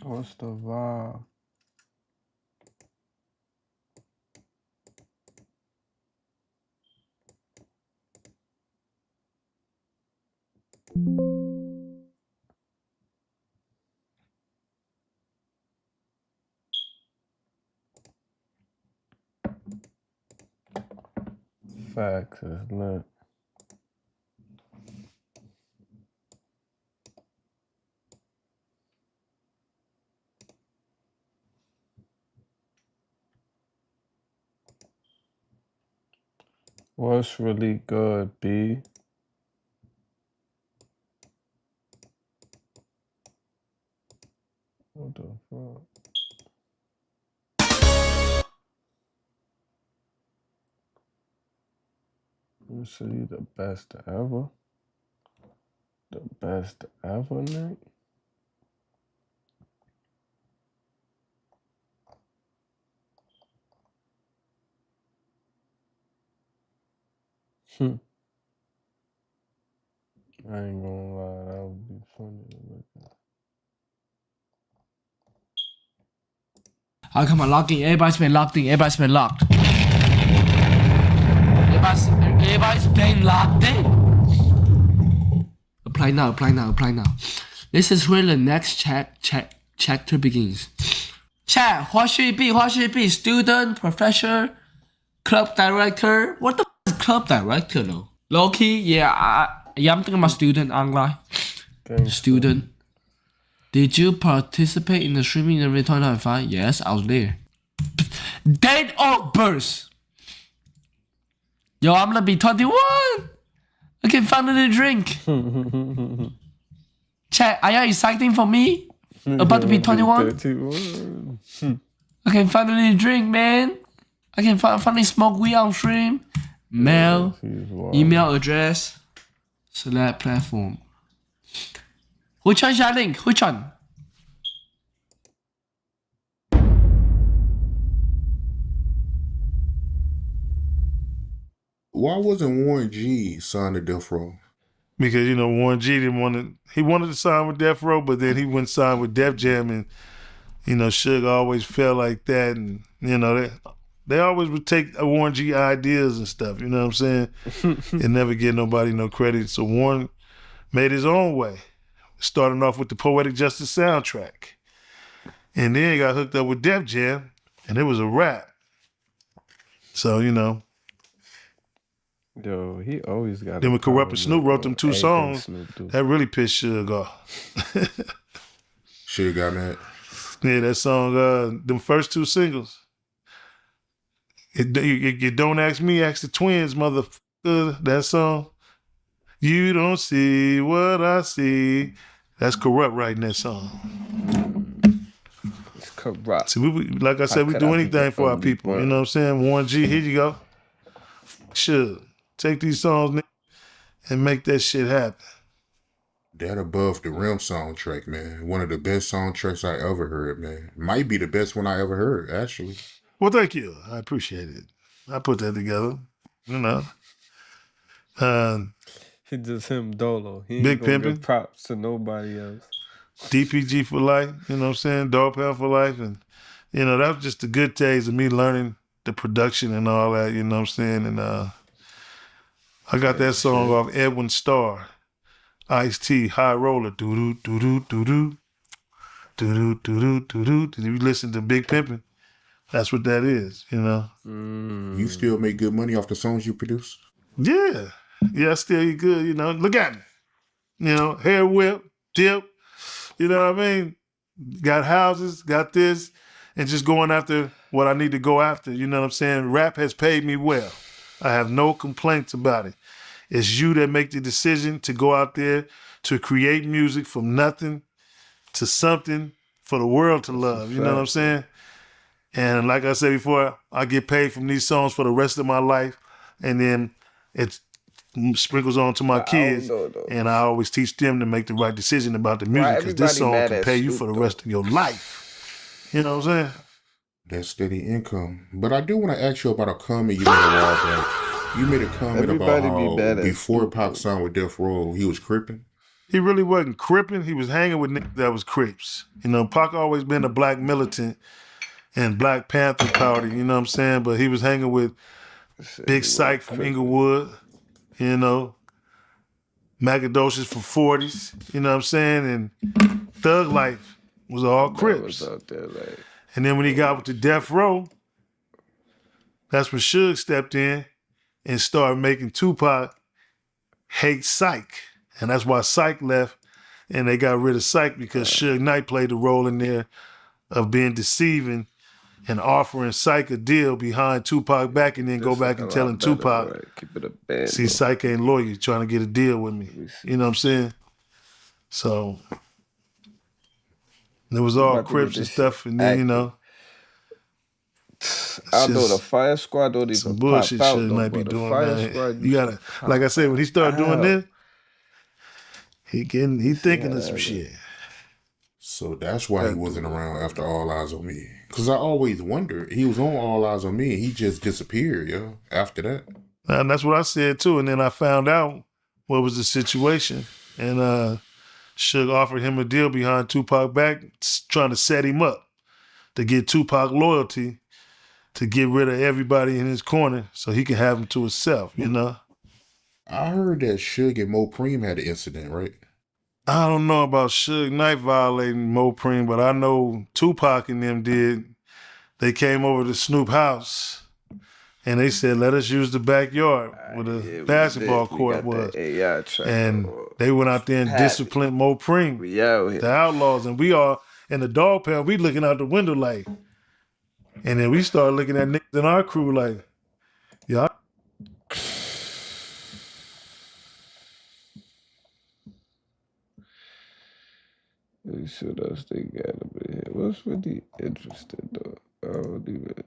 What's the vibe? Facts is lit. What's really good, B? What the fuck? You say you the best ever? The best ever, Nick? I ain't gonna lie, that would be funny to look at. Oh, come on, lock in. Everybody's been locked in. Everybody's been locked. Everybody's been locked in. Apply now, apply now, apply now. This is where the next chapter begins. Chat, what should it be? What should it be? Student, professor, club director? What the f is club director though? Low key, yeah, I'm thinking about student online. Student. Did you participate in the streaming in 2005? Yes, I was there. Date of birth. Yo, I'm gonna be 21. I can finally drink. Chat, are you excited for me? About to be 21? I can finally drink, man. I can finally smoke weed on stream. Mail, email address, select platform. Which one should I link? Which one? Why wasn't Warren G signed to Death Row? Because, you know, Warren G he wanted to sign with Death Row, but then he went sign with Def Jam, and, you know, Suge always felt like that, and, you know, they always would take Warren G ideas and stuff, you know what I'm saying? And never give nobody no credit. So Warren made his own way, starting off with the Poetic Justice soundtrack. And then he got hooked up with Def Jam, and it was a rap. So, you know. Yo, he always got. Then when Corrupt and Snoop wrote them 2 songs, that really pissed Suge off. Suge got mad. Yeah, that song, them first 2 singles. You Don't Ask Me, Ask the Twins, motherfucker. That song. You don't see what I see. That's Corrupt writing that song. It's Corrupt. See, like I said, we do anything for our people. You know what I'm saying? Warren G, here you go. Suge. Take these songs and make that shit happen. That Above the Rim soundtrack, man. One of the best soundtracks I ever heard, man. Might be the best one I ever heard, actually. Well, thank you. I appreciate it. I put that together, you know. He just him dolo. He Big ain't gonna Pimpin'. give props to nobody else. DPG for life, you know what I'm saying? Dog Pound for life. And, you know, that was just the good days of me learning the production and all that, you know what I'm saying? And I got that song off Edwin Starr, Ice-T, High Roller, doo-doo, doo-doo, doo-doo, doo-doo, doo-doo, doo-doo. If you listen to Big Pimpin', that's what that is, you know? You still make good money off the songs you produce? Yeah. Yeah, I still eat good, you know? Look at me. You know, hair whip, dip, you know what I mean? Got houses, got this, and just going after what I need to go after, you know what I'm saying? Rap has paid me well. I have no complaints about it. It's you that make the decision to go out there to create music from nothing to something for the world to love. You know what I'm saying? And like I said before, I get paid from these songs for the rest of my life. And then it sprinkles on to my kids. And I always teach them to make the right decision about the music, because this song can pay you for the rest of your life. You know what I'm saying? That's steady income. But I do want to ask you about a comment you made a while back. You made a comment about how before Pac signed with Death Row, he was cripping. he really wasn't cripping. He was hanging with niggas that was Crips. You know, Pac always been a black militant and Black Panther Party, you know what I'm saying? But he was hanging with Big Syke from Inglewood, you know, Macadocious from 40s, you know what I'm saying? And Thug Life was all Crips. Out there, like, And then when he got with the Death Row, that's when Suge stepped in and started making Tupac hate Syke. And that's why Syke left and they got rid of Syke because Suge Knight played the role in there of being deceiving and offering Syke a deal behind Tupac back and then go back and telling Tupac, right? Keep it a band. see, Syke ain't loyal, trying to get a deal with me. You know what I'm saying? So it was all About to Crips get and this stuff, and then, you know, I know just the Fire Squad don't some even bullshit pop out Suge no might be more. The doing, Fire man. Squad You gotta, like I said, when he started doing out. this, he thinking of some shit. So that's why he wasn't around after All Eyes on Me. Because I always wondered, he was on All Eyes on Me and he just disappeared, yo, after that. And that's what I said too. And then I found out what was the situation. And Suge offered him a deal behind Tupac back, trying to set him up to get Tupac loyalty, to get rid of everybody in his corner so he can have him to himself, you know? I heard that Suge and Mo Preem had an incident, right? I don't know about Suge Knight violating Mo Preem, but I know Tupac and them did. They came over to Snoop house and they said, let us use the backyard where the basketball court was. And they went out there and disciplined Mo Preem, We out here. the Outlaws. And we all in the dog pound, we looking out the window like, and then we started looking at niggas in our crew like, yeah. Let me see what else they got up in here. What's really interesting though? I don't even.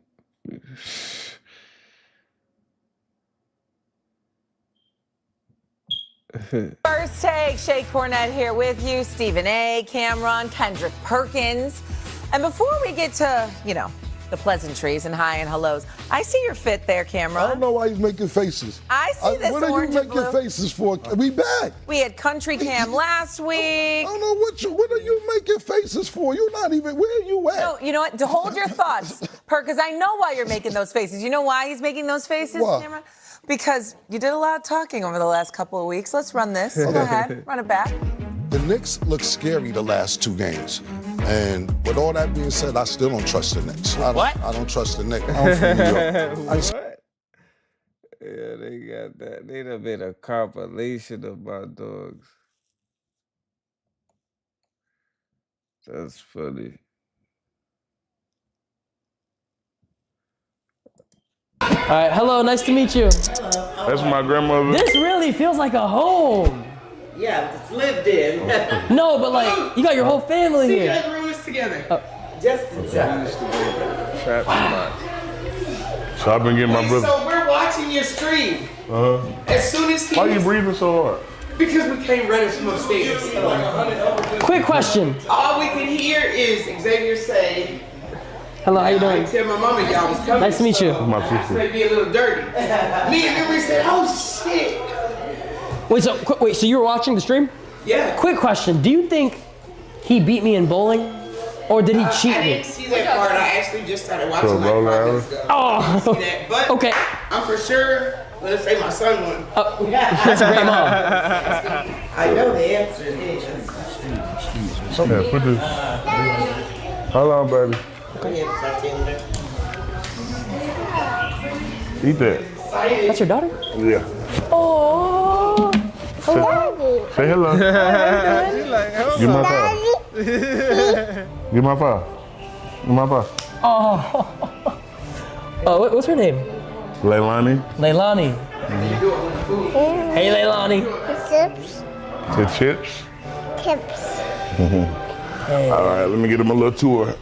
First Take, Shay Cornett here with you, Stephen A., Cameron, Kendrick Perkins. And before we get to, you know, the pleasantries and hi and hellos, I see your fit there, I Cameron. don't know why he's making faces. I see this What are you orange and making blue. faces for? We back. We had Country Cam last I week. don't know what are you making faces for? You're not even, where are you at? No, you know what? To hold your thoughts, because I know why you're making those faces. You know why he's making those faces, Why? Cameron? Because you did a lot of talking over the last couple of weeks. Let's run this. Go ahead, run it back. The Knicks look scary the last two games. And with all that being said, I still don't trust the Knicks. What? I don't trust the Knicks. I'm from New York. What? Yeah, they got that. They done made a compilation of my dogs. That's funny. All right, hello, nice to meet you. That's my grandmother. This really feels like a home. Yeah, it's lived in. No, but like, you got your whole family See, here. that room is together. Just in time. Trap spot. So I've been getting my brother. So we're watching your stream. As soon as he Why you breathing so hard? Because we came running from upstairs. Quick question. All we can hear is Xavier say, Hello, how you I doing? tell my mama y'all was coming. Nice to meet you. My This sister. may be a little dirty. Me and Henry said, oh shit. Wait, so you were watching the stream? Yeah. Quick question. Do you think he beat me in bowling? Or did he cheat I me? didn't see that part. I actually just started watching So like roll 5 out. minutes ago. Oh, See that, but okay. I'm for sure, let's say my son won. That's a great mom. I know the answer is. Yeah, put this. Hold on, baby. Eat that. That's your daughter? Yeah. Oh. Say hello. Give my five. Give my five. Give my five. Oh, what's her name? Leilani. Leilani. Hey, Leilani. Chips. The chips. Chips. All right, let me get him a little tour.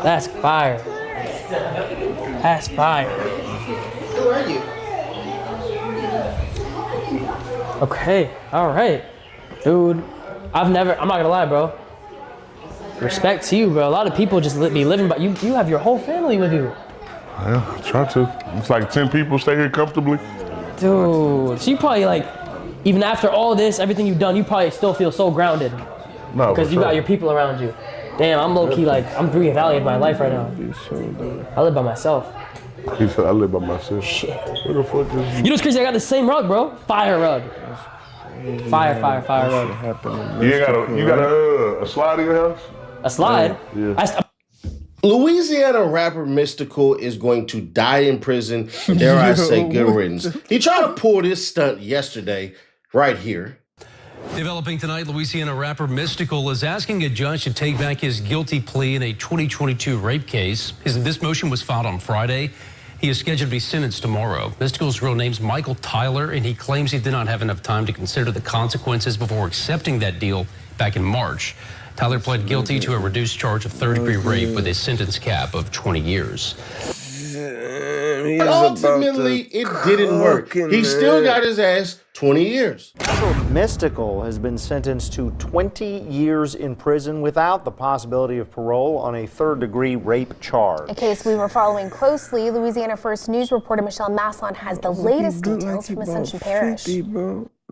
That's fire. That's fire. Who are you? Okay, all right. Dude, I'm not gonna lie, bro. Respect to you, bro. A lot of people just be living, but you have your whole family with you. Yeah, I try to. It's like 10 people stay here comfortably. Dude, so you probably like even after all this, everything you've done, you probably still feel so grounded No, because you got your people around you. Damn, I'm low key like I'm reevaluating my life right now. I live by myself. He said, I live by myself. Shit. What the fuck is You know what's crazy? I got the same rug, bro. Fire rug. Fire rug. You got a slide in your house? A slide? Yeah. Louisiana rapper Mystical is going to die in prison. Dare I say, good riddance. He tried to pull this stunt yesterday, right here. Developing tonight, Louisiana rapper Mystical is asking a judge to take back his guilty plea in a 2022 rape case. This motion was filed on Friday. He is scheduled to be sentenced tomorrow. Mystical's real name's Michael Tyler, and he claims he did not have enough time to consider the consequences before accepting that deal back in March. Tyler pled guilty to a reduced charge of third-degree rape with a sentence cap of 20 years. But ultimately, it didn't work. He still got his ass 20 years. Mystical has been sentenced to 20 years in prison without the possibility of parole on a third-degree rape charge. A case we were following closely. Louisiana First News reporter Michelle Maslon has the latest details from Ascension Parish.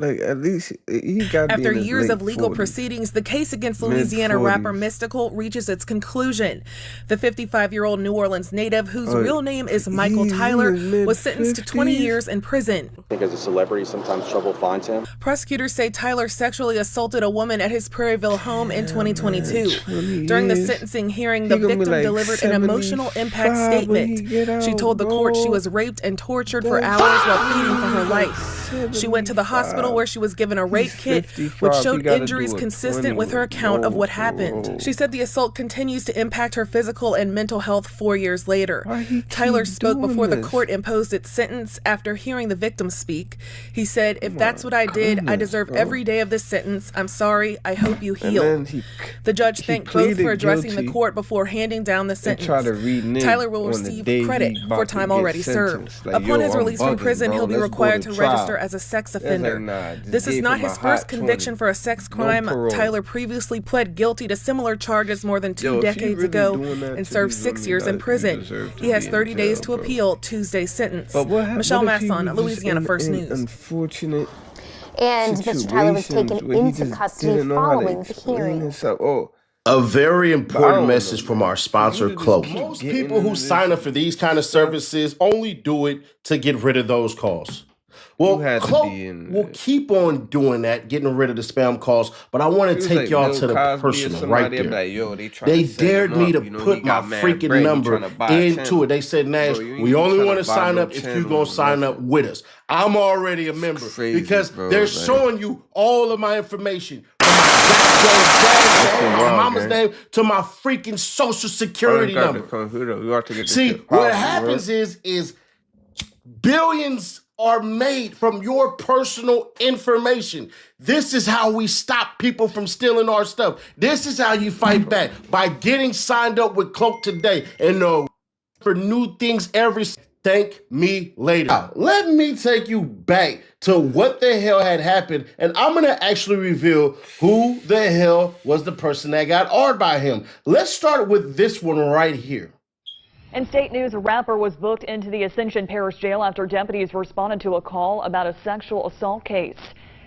Like, at least he got After years of legal proceedings, the case against Louisiana rapper Mystical reaches its conclusion. The 55-year-old New Orleans native, whose real name is Michael Tyler, was sentenced to 20 years in prison. I think as a celebrity, sometimes trouble finds him. Prosecutors say Tyler sexually assaulted a woman at his Prairieville home in 2022. During the sentencing hearing, the victim delivered an emotional impact statement. She told the court she was raped and tortured for hours while pleading for her life. She went to the hospital where she was given a rape kit, which showed injuries consistent with her account of what happened. She said the assault continues to impact her physical and mental health 4 years later. Tyler spoke before the court imposed its sentence after hearing the victim speak. He said, "If that's what I did, I deserve every day of this sentence. I'm sorry. I hope you heal." The judge thanked both for addressing the court before handing down the sentence. Tyler will receive credit for time already served. Upon his release from prison, he'll be required to register as a sex offender. This is not his first conviction for a sex crime. Tyler previously pled guilty to similar charges more than 2 decades ago and served 6 years in prison. He has 30 days to appeal Tuesday's sentence. Michelle Masson, Louisiana First News. Unfortunate. And Mr. Tyler was taken into custody following the hearing. A very important message from our sponsor, Cloak. Most people who sign up for these kind of services only do it to get rid of those calls. Well, Cloak will keep on doing that, getting rid of the spam calls, but I want to take y'all to the personal right there. They dared me to put my freaking number into it. They said, Nash, we only want to sign up if you're going to sign up with us. I'm already a member because they're showing you all of my information. From my mama's name to my freaking social security number. See, what happens is billions are made from your personal information. This is how we stop people from stealing our stuff. This is how you fight back, by getting signed up with Cloak today. And for new things every thank me later. Now, let me take you back to what the hell had happened, and I'm gonna actually reveal who the hell was the person that got awed by him. Let's start with this one right here. In state news, a rapper was booked into the Ascension Parish Jail after deputies responded to a call about a sexual assault case.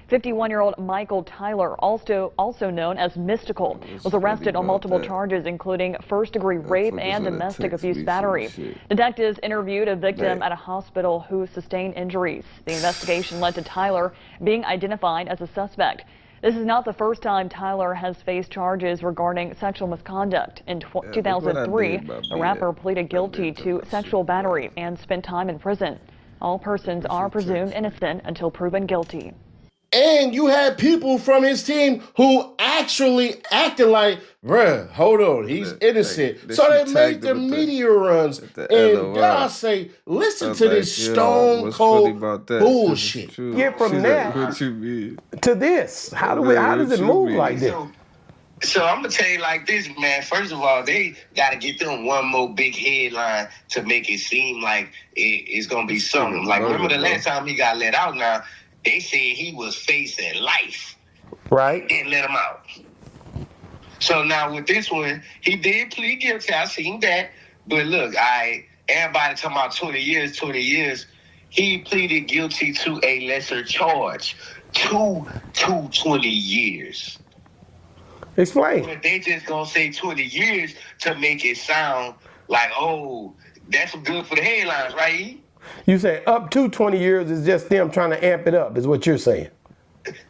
51-year-old Michael Tyler, also known as Mystical, was arrested on multiple charges, including first-degree rape and domestic abuse battery. Detectives interviewed a victim at a hospital who sustained injuries. The investigation led to Tyler being identified as a suspect. This is not the first time Tyler has faced charges regarding sexual misconduct. In 2003, the rapper pleaded guilty to sexual battery and spent time in prison. All persons are presumed innocent until proven guilty. And you had people from his team who actually acted like, bruh, hold on, he's innocent. So they made the media runs. And dare I say, listen to this stone cold bullshit. Get from there to this. How does it move like this? So I'm gonna tell you like this, man. First of all, they gotta get them one more big headline to make it seem like it's gonna be something. Like, remember the last time he got let out now, they said he was facing life. Right. Didn't let him out. So now with this one, he did plead guilty. I seen that. But look, everybody talking about 20 years. He pleaded guilty to a lesser charge. 2 to 20 years. Explain. But they just gonna say 20 years to make it sound like, oh, that's good for the headlines, right? You say up to 20 years is just them trying to amp it up, is what you're saying.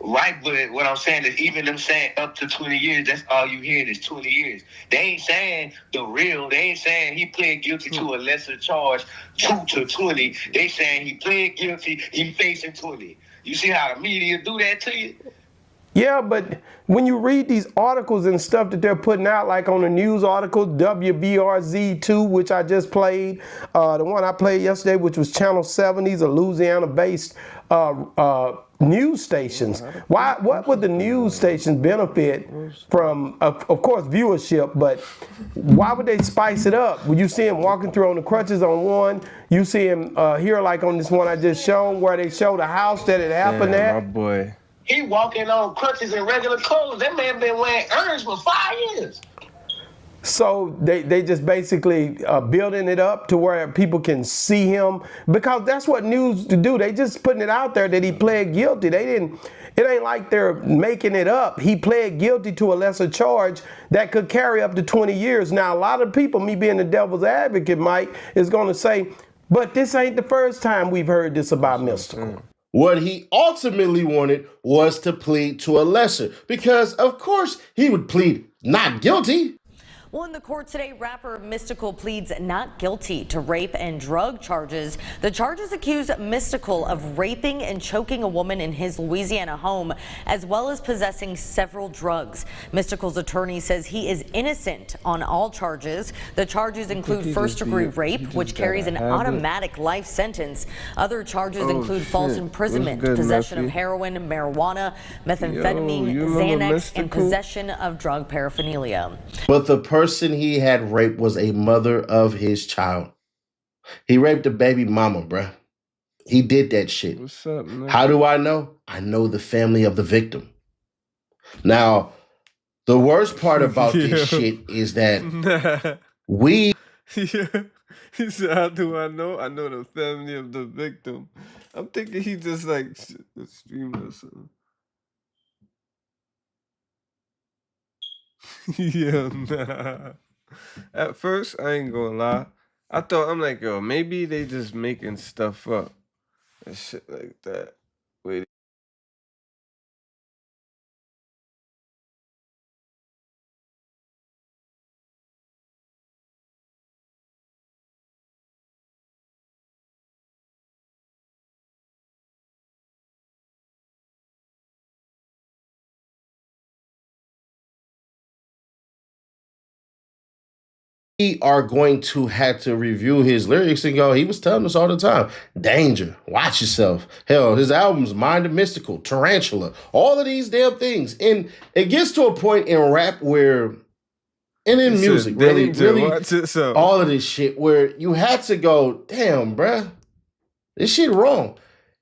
Right, but what I'm saying is even them saying up to 20 years, that's all you hear is 20 years. They ain't saying the real. They ain't saying he pled guilty to a lesser charge, 2 to 20. They saying he pled guilty, he facing 20. You see how the media do that to you? Yeah, but when you read these articles and stuff that they're putting out, like on the news article, WBRZ2, which I just played, the one I played yesterday, which was Channel 7, these are Louisiana-based news stations. What would the news stations benefit from, of course, viewership, but why would they spice it up? When you see him walking through on the crutches on one, you see him here like on this one I just shown where they show the house that it happened at. My boy. He walking on crutches and regular clothes. That man been wearing earrings for 5 years. So they just basically building it up to where people can see him, because that's what news to do. They just putting it out there that he pled guilty. They didn't. It ain't like they're making it up. He pled guilty to a lesser charge that could carry up to 20 years. Now, a lot of people, me being the devil's advocate, Mike, is going to say, but this ain't the first time we've heard this about Mystikal. What he ultimately wanted was to plead to a lesser, because of course he would plead not guilty. Well, in the court today, rapper Mystikal pleads not guilty to rape and drug charges. The charges accuse Mystikal of raping and choking a woman in his Louisiana home, as well as possessing several drugs. Mystikal's attorney says he is innocent on all charges. The charges include first-degree rape, which carries an automatic life sentence. Other charges include false imprisonment, possession of heroin, marijuana, methamphetamine, Xanax, and possession of drug paraphernalia. But the person he had raped was a mother of his child. He raped a baby mama, bruh. He did that shit. What's up, man? How do I know? I know the family of the victim. Now, the worst part about this shit is that we... He said, how do I know? I know the family of the victim. I'm thinking he just like a streamer or something. Yeah, nah. At first, I ain't gonna lie. I'm like, yo, maybe they just making stuff up and shit like that. Wait. We are going to have to review his lyrics and go, he was telling us all the time, danger, watch yourself. Hell, his albums, Mind of Mystikal, Tarantula, all of these damn things. And it gets to a point in rap where, and in music, really, all of this shit where you have to go, damn, bruh, this shit wrong.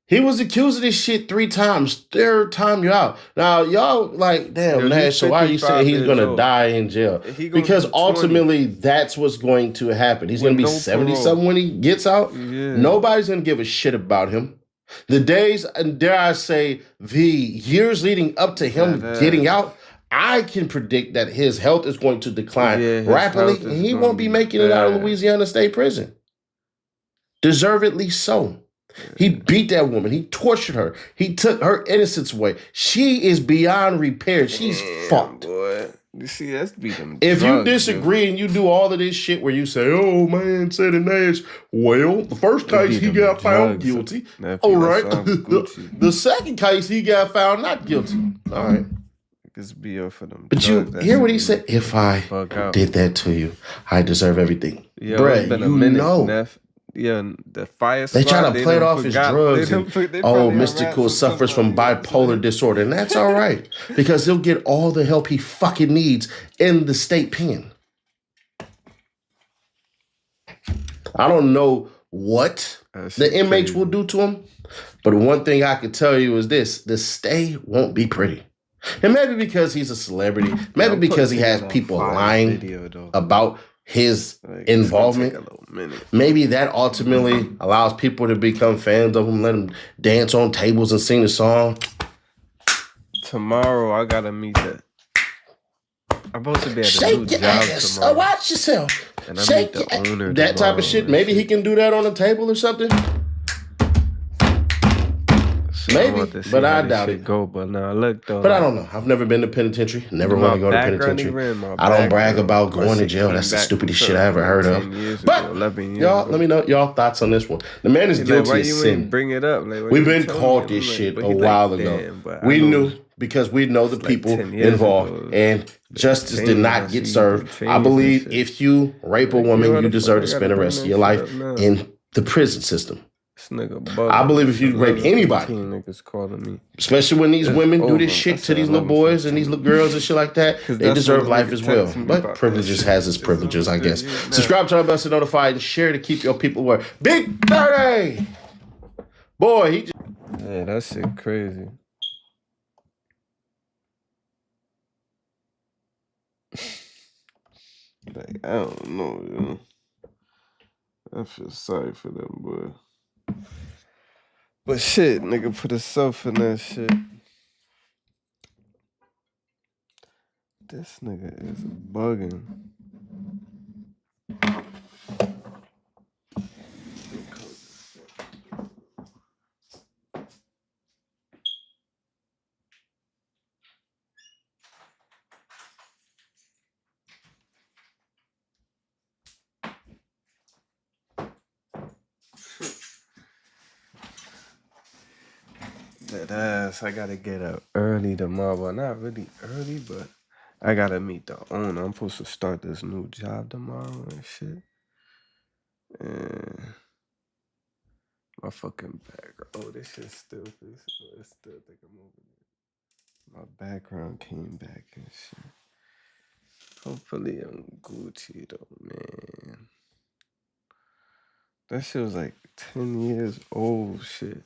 He was accused of this shit 3 times. 3rd time you're out. Now, y'all like, damn, Nash, so why are you saying he's going to die in jail? Because ultimately, that's what's going to happen. He's going to be 70-something when he gets out. Yeah. Nobody's going to give a shit about him. The days, and dare I say, the years leading up to him getting out, I can predict that his health is going to decline rapidly, and he won't be making it out of Louisiana State Prison. Deservedly so. He beat that woman. He tortured her. He took her innocence away. She is beyond repair. She's fucked. Boy. You see, that's beating. If you disagree and you do all of this shit where you say, oh, man, said in Nash, well, the first case he got found guilty. All right. The second case he got found not guilty. All right. It's BO for them. But you hear what he said? If I did that to you, I deserve everything. Bruh, you know. Neff. Yeah, the fire squad, they try to play it off as drugs. Mystikal suffers from bipolar disorder. And that's all right. Because he'll get all the help he fucking needs in the state pen. I don't know what the inmates will do to him. But one thing I can tell you is this. The stay won't be pretty. And maybe because he's a celebrity. Maybe because he has people lying about his involvement. Maybe that ultimately allows people to become fans of him, let him dance on tables and sing the song. tomorrow I gotta meet the. I'm supposed to be at a Shake new your job ass. tomorrow. Watch yourself. And I Shake meet the owner that type of shit. Maybe he can do that on a table or something. So Maybe, but I doubt it. Go, but now look though. But I don't know. I've never been to penitentiary. Never want to go to penitentiary. I don't brag about going to jail. That's the stupidest shit I ever heard of. But y'all, let me know y'all thoughts on this one. The man is guilty of sin. Bring it up. We've been called this shit a while ago. We knew because we know the people involved, and justice did not get served. I believe if you rape a woman, you deserve to spend the rest of your life in the prison system. I believe if you rape anybody, especially when these women do this shit to these little boys and these little girls and shit like that, they deserve life as well. But privileges has its privileges, I guess. Subscribe to our best to notified and share to keep your people aware. Big 30! Boy, he just... Yeah, that shit crazy. Like, I don't know, yo. I feel sorry for them, boy. But shit, nigga, put himself in that shit. This nigga is bugging. That ass, I gotta get up early tomorrow. Well, not really early, but I gotta meet the owner. I'm supposed to start this new job tomorrow and shit. And my fucking background. Oh, this shit's still this. I still think I'm over it. My background came back and shit. Hopefully I'm Gucci though, man. That shit was like 10 years old shit.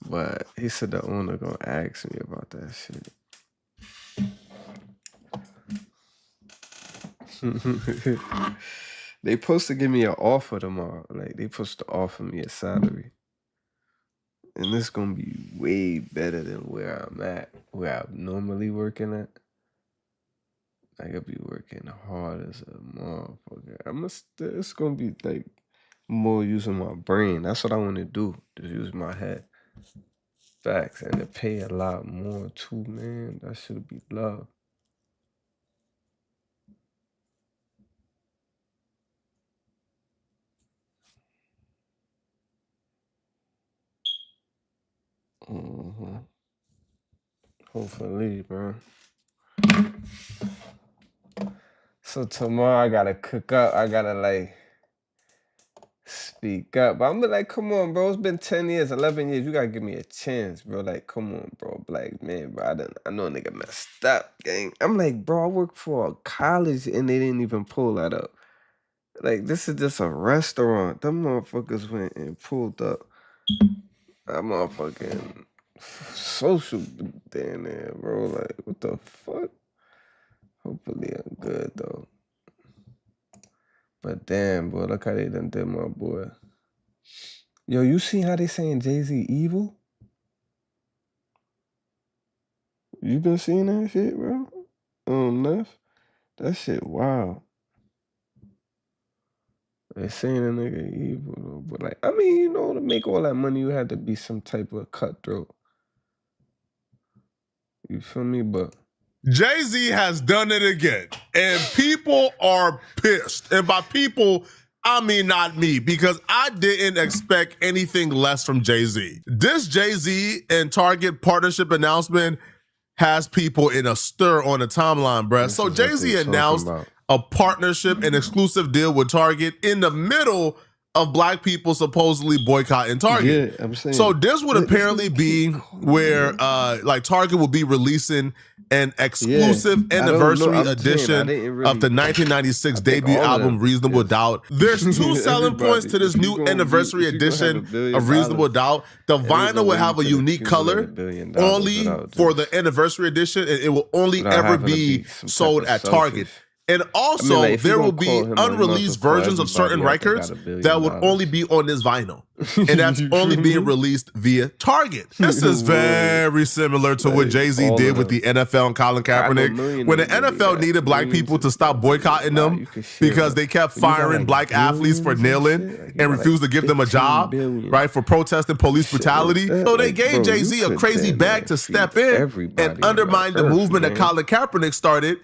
But he said the owner gonna ask me about that shit. They supposed to give me an offer tomorrow. Like, they supposed to offer me a salary. And this gonna be way better than where I'm at, where I'm normally working at. I gotta be working hard as a motherfucker. It's gonna be like more using my brain. That's what I want to do, to use my head. Facts, and to pay a lot more too, man. That should be love. Hopefully, bro. So tomorrow I gotta cook up. I gotta like speak up. But I'm like, come on, bro. It's been 10 years, 11 years. You gotta give me a chance, bro. Like, come on, bro. Black man, bro. I know a nigga messed up, gang. I'm like, bro, I work for a college and they didn't even pull that up. Like, this is just a restaurant. Them motherfuckers went and pulled up that motherfucking social down there, bro. Like, what the fuck? Hopefully I'm good, though. But damn, boy, look how they done did my boy. Yo, you see how they saying Jay-Z evil? You been seeing that shit, bro? Neff? That shit wild. They saying a nigga evil, though. But like, I mean, you know, to make all that money, you had to be some type of cutthroat. You feel me? But Jay-Z has done it again, and people are pissed. And by people, I mean not me, because I didn't expect anything less from Jay-Z. This Jay-Z and Target partnership announcement has people in a stir on the timeline, bruh. So Jay-Z announced a partnership and exclusive deal with Target in the middle of black people supposedly boycotting Target. Yeah, I'm saying. So this would apparently be where like Target will be releasing an exclusive anniversary edition of the 1996 debut album Reasonable Doubt. There's two selling points to this new anniversary edition of Reasonable Doubt. The vinyl will have a unique color only for the anniversary edition, and it will only ever be sold at Target. And also, like, if you there gonna will be call him a unreleased monster for versions of certain everybody, I records think got $1 billion. that would only be on this vinyl. And that's only being released via Target. This is very similar to what Jay-Z all did of with the NFL and Colin Kaepernick. When the NFL needed black people to stop boycotting them because they kept firing black athletes for kneeling and refused to give them a job, right, for protesting police brutality. So they gave Jay-Z a crazy bag to step in and undermine the movement that Colin Kaepernick started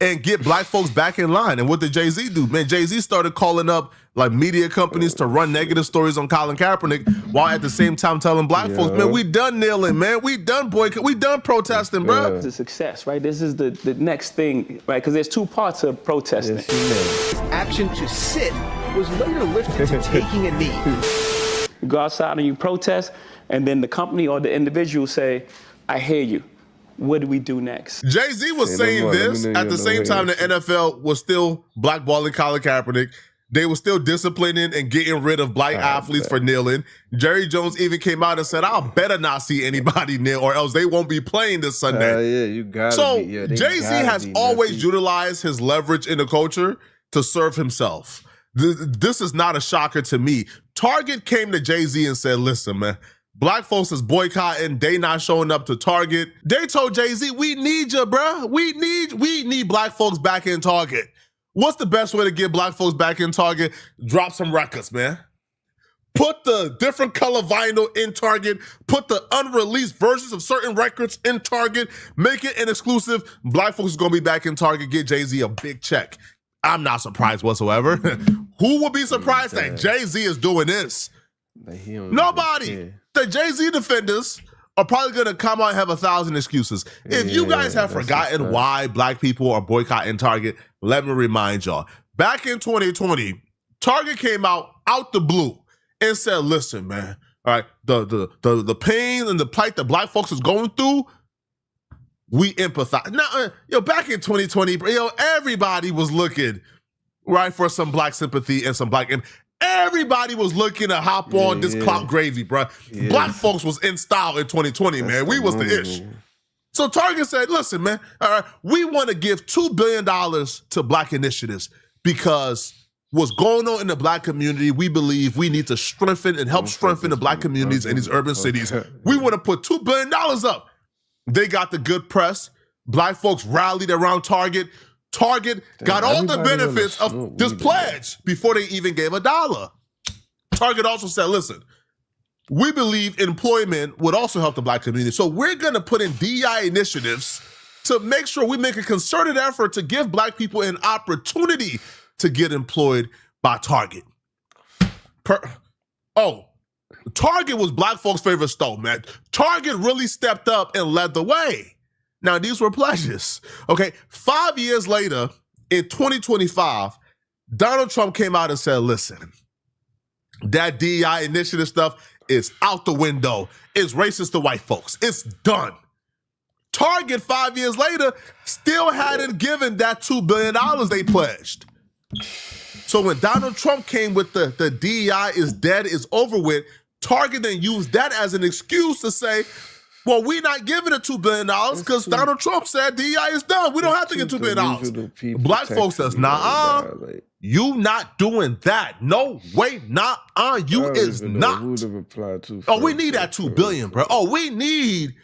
and get black folks back in line. And what did Jay-Z do? Man, Jay-Z started calling up like media companies to run negative stories on Colin Kaepernick while at the same time telling black folks, man, we done kneeling, man. We done boycott. We done protesting, bro. It's a success, right? This is the next thing, right? Because there's two parts of protesting. Action to sit was later lifted to taking a knee. You go outside and you protest, and then the company or the individual say, I hear you. What do we do next? Jay-Z was saying this at the same time the NFL was still blackballing Colin Kaepernick. They were still disciplining and getting rid of black athletes for kneeling. Jerry Jones even came out and said, I'll better not see anybody kneel or else they won't be playing this Sunday. Yeah, you got So Jay-Z has always utilized his leverage in the culture to serve himself. This is not a shocker to me. Target came to Jay-Z and said, listen, man, black folks is boycotting. They not showing up to Target. They told Jay-Z, we need you, bruh. We need black folks back in Target. What's the best way to get black folks back in Target? Drop some records, man. Put the different color vinyl in Target. Put the unreleased versions of certain records in Target. Make it an exclusive. Black folks is going to be back in Target. Get Jay-Z a big check. I'm not surprised whatsoever. Who would be surprised that Jay-Z is doing this? Nobody. The Jay-Z defenders are probably going to come out and have 1,000 excuses. If you guys have forgotten why black people are boycotting Target, let me remind y'all. Back in 2020, Target came out the blue and said, listen, man, all right, the pain and the plight that black folks is going through, we empathize. Now, back in 2020, everybody was looking, right, for some black sympathy and some black everybody was looking to hop on this clout gravy, bro. Black folks was in style in 2020, man. We was the ish. So Target said, listen, man, all right, we want to give $2 billion to black initiatives because what's going on in the black community, we believe we need to strengthen and help strengthen the black communities in these urban cities. We want to put $2 billion up. They got the good press. Black folks rallied around Target. Target got all the benefits of this pledge before they even gave $1. Target also said, listen, we believe employment would also help the black community. So we're going to put in DEI initiatives to make sure we make a concerted effort to give black people an opportunity to get employed by Target. Target was black folks' favorite store, man. Target really stepped up and led the way. Now, these were pledges, okay? 5 years later, in 2025, Donald Trump came out and said, listen, that DEI initiative stuff is out the window. It's racist to white folks. It's done. Target, 5 years later, still hadn't given that $2 billion they pledged. So when Donald Trump came with the DEI is dead, is over with, Target then used that as an excuse to say, well, we're not giving it $2 billion because Donald Trump said DEI is done. We don't have to get $2 billion. Black folks says, nah, you not doing that. No way, nah, you is not. Oh, we need that $2 billion, bro. Oh, we need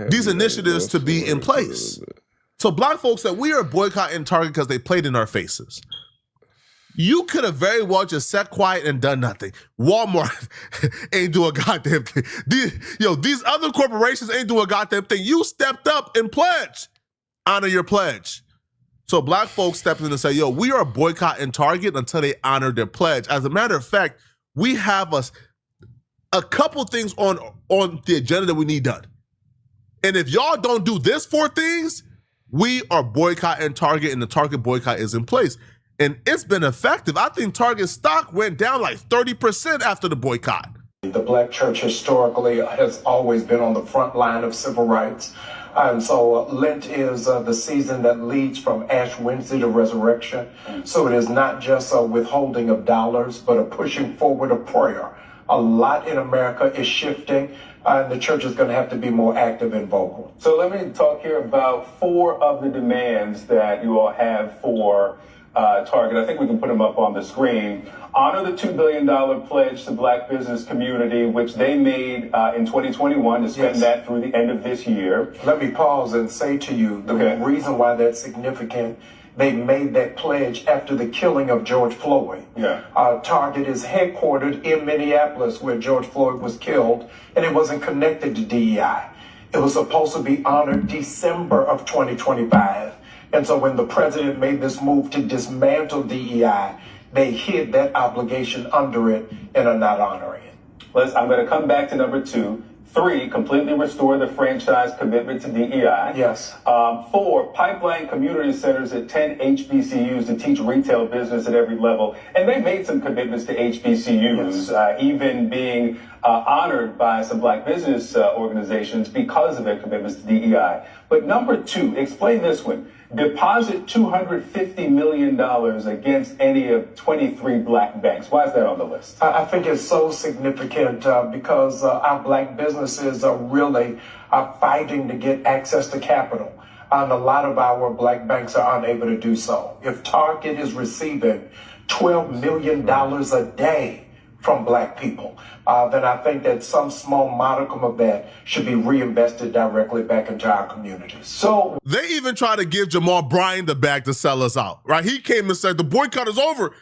these initiatives to be in place. So black folks said, we are boycotting Target because they played in our faces. You could have very well just sat quiet and done nothing. Walmart ain't do a goddamn thing. These other corporations ain't do a goddamn thing. You stepped up and pledged. Honor your pledge. So black folks stepped in and say, we are boycotting Target until they honor their pledge. As a matter of fact, we have a couple things on the agenda that we need done. And if y'all don't do this 4 things, we are boycotting Target and the Target boycott is in place. And it's been effective. I think Target stock went down like 30% after the boycott. The Black church historically has always been on the front line of civil rights. And so Lent is the season that leads from Ash Wednesday to Resurrection. So it is not just a withholding of dollars, but a pushing forward of prayer A lot in America is shifting, and the church is going to have to be more active and vocal. So let me talk here about 4 of the demands that you all have for Target. I think we can put them up on the screen. Honor the $2 billion pledge to Black business community, which they made in 2021 to spend that through the end of this year. Let me pause and say to you, the reason why that's significant, they made that pledge after the killing of George Floyd. Target is headquartered in Minneapolis, where George Floyd was killed, and it wasn't connected to DEI. It was supposed to be honored December of 2025. And so when the president made this move to dismantle DEI, they hid that obligation under it and are not honoring it. I'm going to come back to number 2. 3, completely restore the franchise commitment to DEI. Yes. 4, pipeline community centers at 10 HBCUs to teach retail business at every level. And they made some commitments to HBCUs, even being honored by some Black business organizations because of their commitments to DEI. But number 2, explain this one. Deposit $250 million against any of 23 Black banks. Why is that on the list? I think it's so significant because our Black businesses are really fighting to get access to capital. And a lot of our Black banks are unable to do so. If Target is receiving $12 million a day from Black people, then I think that some small modicum of that should be reinvested directly back into our communities. So they even try to give Jamal Bryant the bag to sell us out, right? He came and said the boycott is over.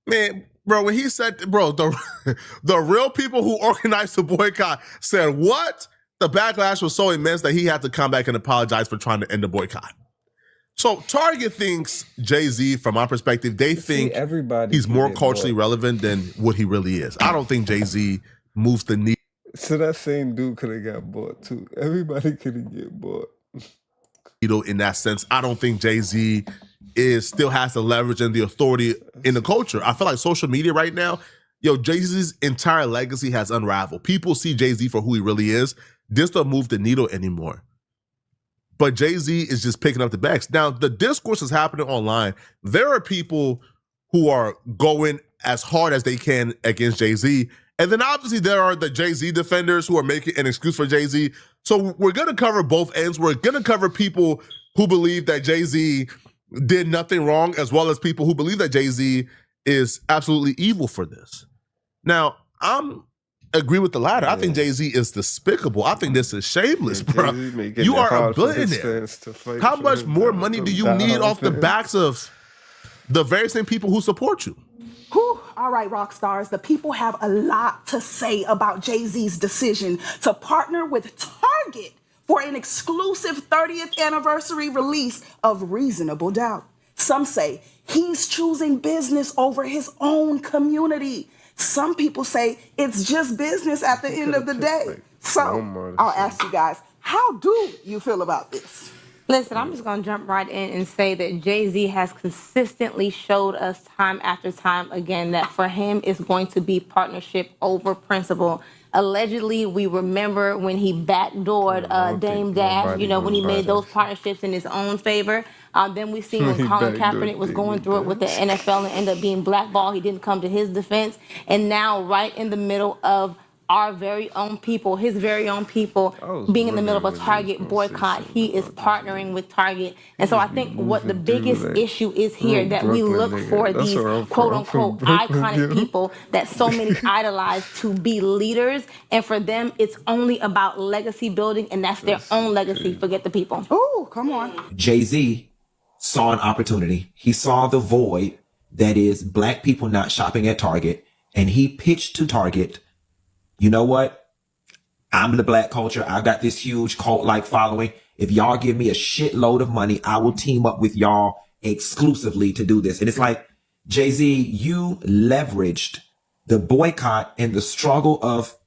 Man, bro, when he said, bro, the real people who organized the boycott said what? The backlash was so immense that he had to come back and apologize for trying to end the boycott. So Target thinks Jay-Z, from my perspective, they think he's more culturally relevant than what he really is. I don't think Jay-Z moves the needle. So that same dude could have got bought too. Everybody could have get bought. In that sense, I don't think Jay-Z still has the leverage and the authority in the culture. I feel like social media right now, Jay-Z's entire legacy has unraveled. People see Jay-Z for who he really is. This don't move the needle anymore. But Jay-Z is just picking up the bags. Now, the discourse is happening online. There are people who are going as hard as they can against Jay-Z. And then obviously there are the Jay-Z defenders who are making an excuse for Jay-Z. So we're going to cover both ends. We're going to cover people who believe that Jay-Z did nothing wrong, as well as people who believe that Jay-Z is absolutely evil for this. Now, agree with the latter. I think Jay-Z is despicable. I think this is shameless, bro. You are a billionaire. How much more money do you need off the backs of the very same people who support you? Whew. All right, rock stars, the people have a lot to say about Jay-Z's decision to partner with Target for an exclusive 30th anniversary release of Reasonable Doubt. Some say he's choosing business over his own community. Some people say it's just business at the end of the day. So I'll ask you guys, how do you feel about this? Listen, I'm just going to jump right in and say that Jay-Z has consistently showed us time after time again that for him it's going to be partnership over principle. Allegedly, we remember when he backdoored Dame Dash, when he made those partnerships in his own favor. Then we see when Colin Kaepernick was going through it with the NFL and ended up being blackballed. He didn't come to his defense. And now right in the middle of our very own people, his very own people, being in the middle of a Target boycott, he is partnering with Target. And so I think what the biggest issue is here, that we look for these quote-unquote iconic people that so many idolize to be leaders. And for them, it's only about legacy building, and that's their own legacy. Forget the people. Ooh, come on. Jay-Z saw an opportunity. He saw the void that is Black people not shopping at Target, and he pitched to Target, you know what? I'm the Black culture. I've got this huge cult-like following. If y'all give me a shitload of money, I will team up with y'all exclusively to do this. And it's like, Jay-Z, you leveraged the boycott and the struggle of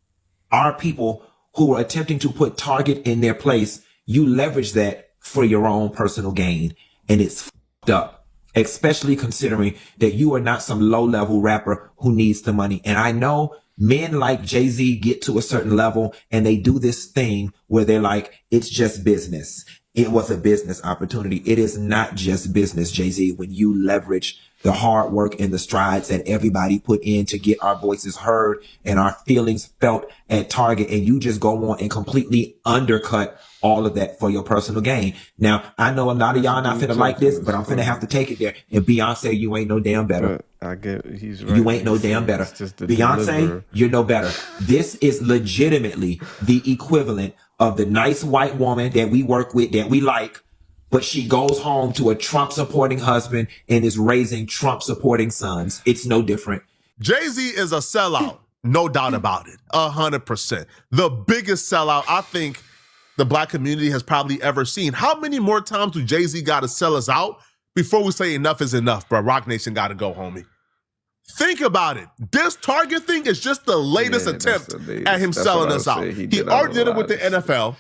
our people who were attempting to put Target in their place. You leveraged that for your own personal gain. And it's fucked up, especially considering that you are not some low-level rapper who needs the money. And I know men like Jay-Z get to a certain level and they do this thing where they're like, it's just business. It was a business opportunity. It is not just business, Jay-Z, when you leverage the hard work and the strides that everybody put in to get our voices heard and our feelings felt at Target. And you just go on and completely undercut all of that for your personal gain. Now, I know a lot of y'all not finna like this, but I'm finna have to take it there. And Beyonce, you ain't no damn better. I get he's right. You ain't no damn better. Beyonce, you're no better. This is legitimately the equivalent of the nice white woman that we work with, that we like, but she goes home to a Trump-supporting husband and is raising Trump-supporting sons. It's no different. Jay-Z is a sellout, no doubt about it, 100%. The biggest sellout I think the black community has probably ever seen. How many more times do Jay-Z got to sell us out before we say enough is enough, bro? Rock Nation got to go, homie. Think about it. This Target thing is just the latest attempt at him selling us out. He already did it with the NFL.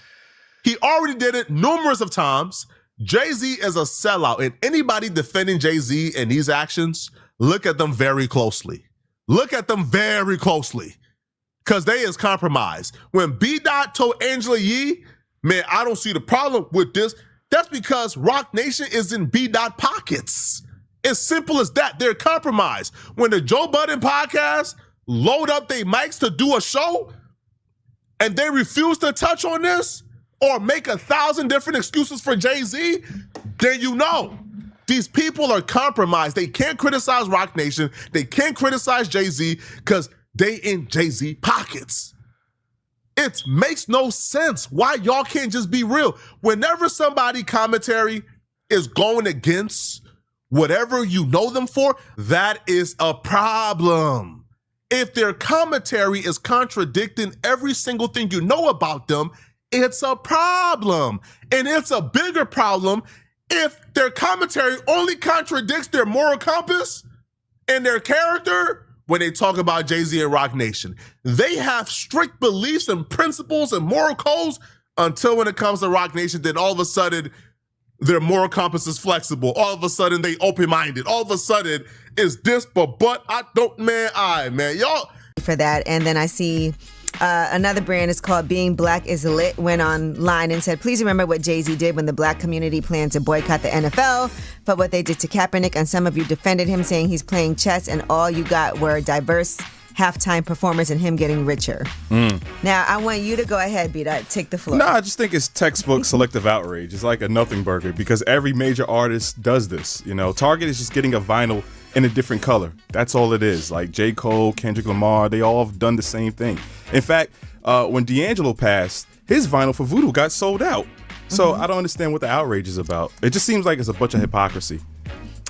He already did it numerous of times. Jay-Z is a sellout, and anybody defending Jay-Z and these actions, look at them very closely. Look at them very closely, because they is compromised. When B-Dot told Angela Yee, man, I don't see the problem with this, that's because Rock Nation is in B-Dot pockets. As simple as that. They're compromised. When the Joe Budden podcast load up their mics to do a show and they refuse to touch on this or make 1,000 different excuses for Jay-Z, then you know these people are compromised. They can't criticize Rock Nation. They can't criticize Jay-Z because they in Jay-Z pockets. It makes no sense why y'all can't just be real. Whenever somebody commentary is going against whatever you know them for, that is a problem. If their commentary is contradicting every single thing you know about them, it's a problem. And it's a bigger problem if their commentary only contradicts their moral compass and their character when they talk about Jay-Z and Rock Nation. They have strict beliefs and principles and moral codes until when it comes to Rock Nation, then all of a sudden their moral compass is flexible. All of a sudden they open-minded. All of a sudden it's this, but I don't, man, y'all. For that, and then I see another brand is called Being Black is Lit, went online and said, please remember what Jay-Z did when the black community planned to boycott the NFL, but what they did to Kaepernick, and some of you defended him saying he's playing chess and all you got were diverse halftime performers and him getting richer. Now, I want you to go ahead, B-Dot, take the floor. No, I just think it's textbook selective outrage. It's like a nothing burger because every major artist does this. You know, Target is just getting a vinyl in a different color. That's all it is. Like J. Cole, Kendrick Lamar, they all have done the same thing. In fact, when D'Angelo passed, his vinyl for Voodoo got sold out. So I don't understand what the outrage is about. It just seems like it's a bunch of hypocrisy.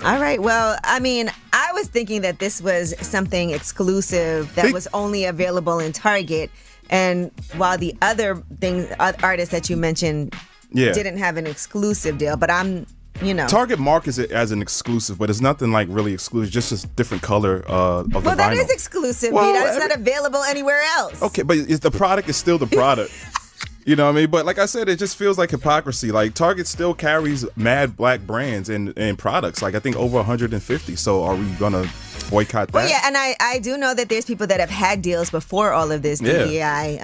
All right. Well, I mean, I was thinking that this was something exclusive that was only available in Target. And while the other artists that you mentioned didn't have an exclusive deal, but Target markets it as an exclusive, but it's nothing like really exclusive, just a different color of the vinyl. Well, that is exclusive, B-Dot. It's not available anywhere else. Okay, but the product is still the product. You know what I mean? But like I said, it just feels like hypocrisy. Like Target still carries mad black brands and products. Like I think over 150. So are we gonna boycott that? Well, yeah, and I do know that there's people that have had deals before all of this DEI.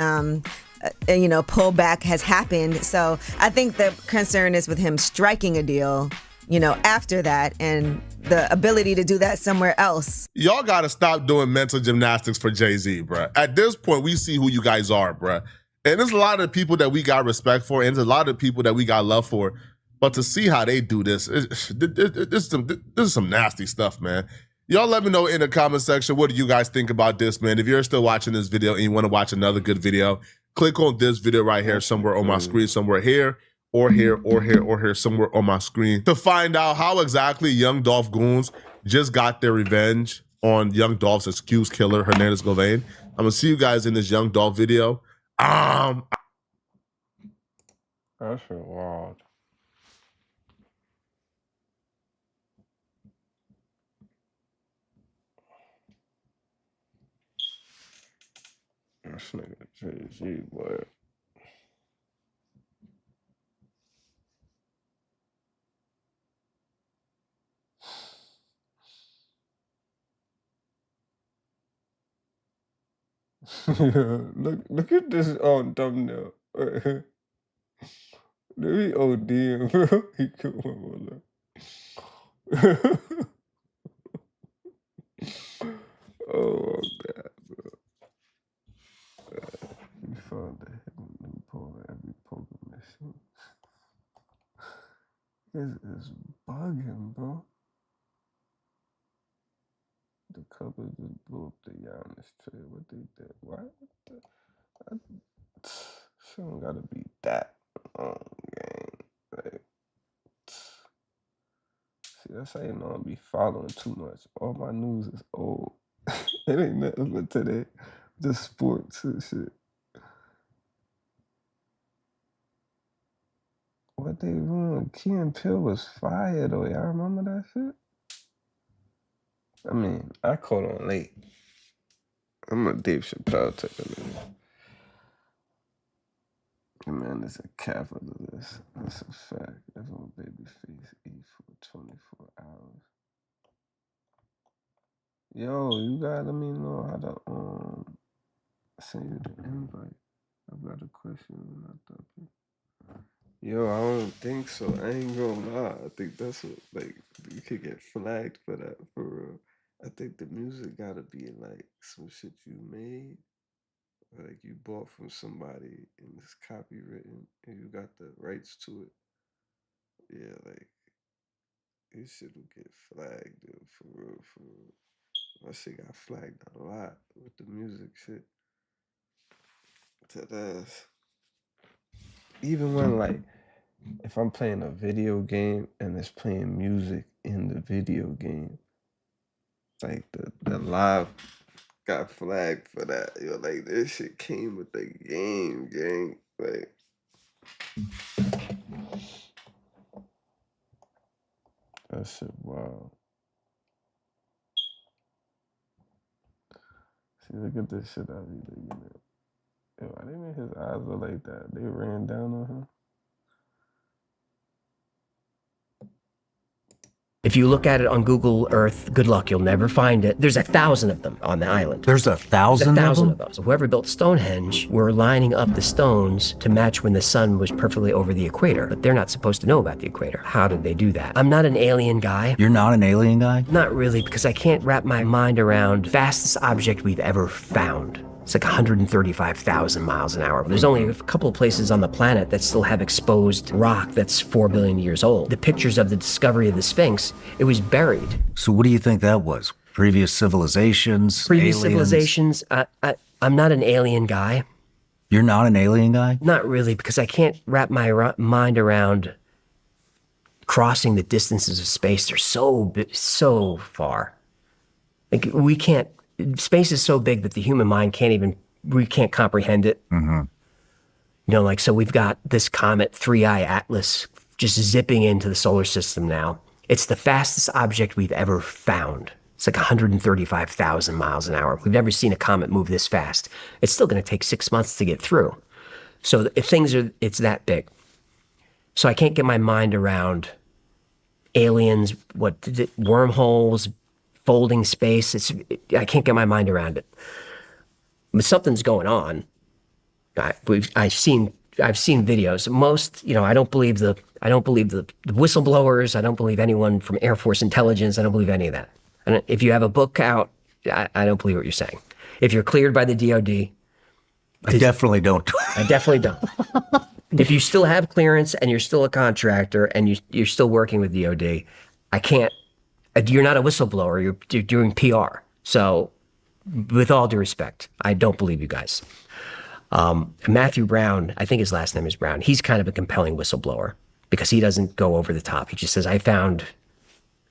Pullback has happened. So I think the concern is with him striking a deal, after that, and the ability to do that somewhere else. Y'all gotta stop doing mental gymnastics for Jay-Z, bruh. At this point, we see who you guys are, bruh. And there's a lot of people that we got respect for, and there's a lot of people that we got love for. But to see how they do this, this is some nasty stuff, man. Y'all let me know in the comment section, what do you guys think about this, man? If you're still watching this video and you want to watch another good video, click on this video right here, somewhere on my screen, somewhere here, or here, or here, or here, somewhere on my screen, to find out how exactly Young Dolph goons just got their revenge on Young Dolph's accused killer, Hernandez Govain. I'm going to see you guys in this Young Dolph video. That's wild. This nigga Jay-Z, boy. Look at this on thumbnail. Let me OD him, bro. He killed my mother. This is bugging, bro. The Clippers just blew up the Giannis trade. What they did? What? Shit don't gotta be that long, gang. Like, see, that's how you know I be following too much. All my news is old. It ain't nothing but today. Just sports and shit. What they doing? Key and Peele was fire though. Y'all remember that shit? I mean, I caught on late. I'm a Dave Chappelle type of nigga. Man, there's a capital of this. That's a fact. That's on Babyface E for 24 hours. Yo, you gotta let me know how to send you the invite. I've got a question when I talk to you. Yo, I don't think so. I ain't gonna lie. I think that's what, like, you could get flagged for that, for real. I think the music gotta be like some shit you made, or like you bought from somebody and it's copywritten and you got the rights to it. Yeah, like, this shit will get flagged, dude, for real, for real. My shit got flagged a lot with the music shit. That's even when, like, if I'm playing a video game and it's playing music in the video game, like the live got flagged for that. Yo, like, this shit came with the game, gang. Like, that shit wild. See, look at this shit I be looking at. Yo, why they made his eyes look like that? They ran down on him. If you look at it on Google Earth, good luck, you'll never find it. There's 1,000 of them on the island. There's 1,000 of them? So whoever built Stonehenge were lining up the stones to match when the sun was perfectly over the equator. But they're not supposed to know about the equator. How did they do that? I'm not an alien guy. You're not an alien guy? Not really, because I can't wrap my mind around fastest object we've ever found. It's like 135,000 miles an hour. There's only a couple of places on the planet that still have exposed rock that's 4 billion years old. The pictures of the discovery of the Sphinx, it was buried. So what do you think that was? Previous civilizations? Previous aliens? civilizations. I'm not an alien guy. You're not an alien guy? Not really, because I can't wrap my mind around crossing the distances of space. They're so far. Like, we can't. Space is so big that the human mind we can't comprehend it. Mm-hmm. You know, like, so we've got this comet 3I Atlas just zipping into the solar system now. It's the fastest object we've ever found. It's like 135,000 miles an hour. We've never seen a comet move this fast. It's still going to take 6 months to get through. So it's that big. So I can't get my mind around aliens, wormholes, folding space. I can't get my mind around it. But something's going on. I've seen videos. Most, I don't believe the whistleblowers. I don't believe anyone from Air Force intelligence. I don't believe any of that. And if you have a book out, I don't believe what you're saying. If you're cleared by the DOD, I definitely don't. I definitely don't. If you still have clearance and you're still a contractor and you're still working with DOD, I can't. You're not a whistleblower. You're doing PR. So, with all due respect, I don't believe you guys. Matthew Brown, I think his last name is Brown. He's kind of a compelling whistleblower because he doesn't go over the top. He just says, "I found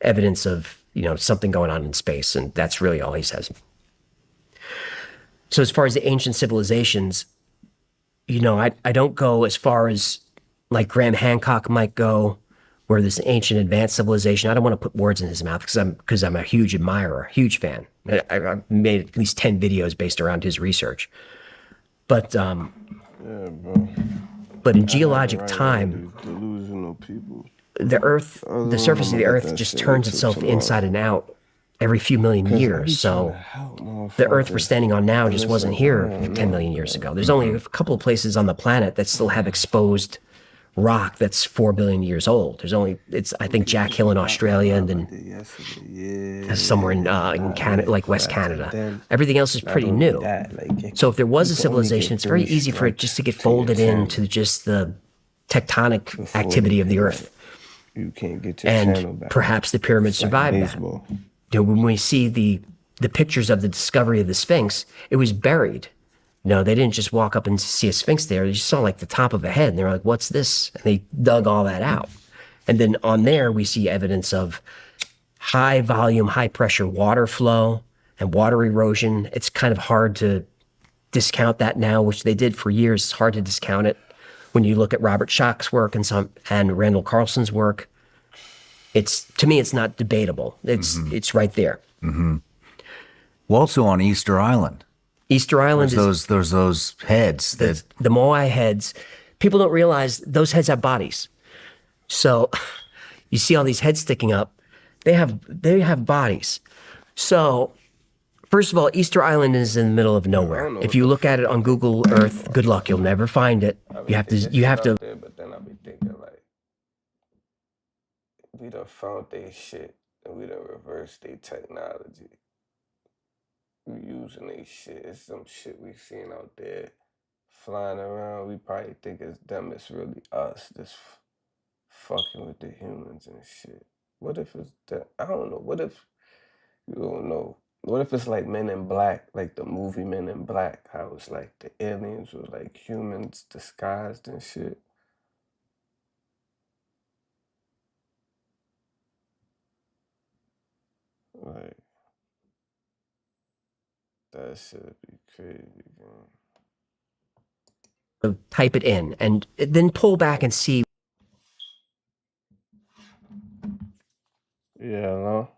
evidence of something going on in space," and that's really all he says. So, as far as the ancient civilizations, I don't go as far as like Graham Hancock might go, where this ancient advanced civilization. I don't want to put words in his mouth because I'm a huge admirer, huge fan. I've made at least 10 videos based around his research. But yeah, bro. But in geologic time, delusional people. The surface of the Earth just turns itself inside and out every few million years. So the Earth we're standing on now just wasn't here 10 million years ago. There's only a couple of places on the planet that still have exposed rock that's 4 billion years old. I think Jack Hill in Australia, and then somewhere in Canada, like West Canada. Everything else is pretty new. So if there was a civilization, it's very easy for it just to get folded into just the tectonic activity of the Earth. You can't get your channel And back. perhaps the pyramids It's like survived that. baseball. When we see the pictures of the discovery of the Sphinx, it was buried. They didn't just walk up and see a Sphinx there. They just saw like the top of a head, and they were like, "What's this?" And they dug all that out. And then on there, we see evidence of high volume, high pressure water flow and water erosion. It's kind of hard to discount that now, which they did for years. It's hard to discount it when you look at Robert Schoch's work and Randall Carlson's work. To me, it's not debatable. It's right there. Mm-hmm. Well, also on Easter Island. Easter Island there's those heads that the Moai heads. People don't realize those heads have bodies. So you see all these heads sticking up. They have bodies. So first of all, Easter Island is in the middle of nowhere. If you look at it on Google Earth, good luck. You'll never find it. You have to. There, but then I'll be thinking like, we done found they shit and we done reversed their technology. We using they shit. It's some shit we seen out there flying around. We probably think it's them. It's really us. Just fucking with the humans and shit. What if it's that? I don't know. What if you don't know? What if it's like Men in Black, like the movie Men in Black? How it's like the aliens were like humans disguised and shit. Like, that should be crazy, man. Type it in and then pull back and see. Yeah, hello?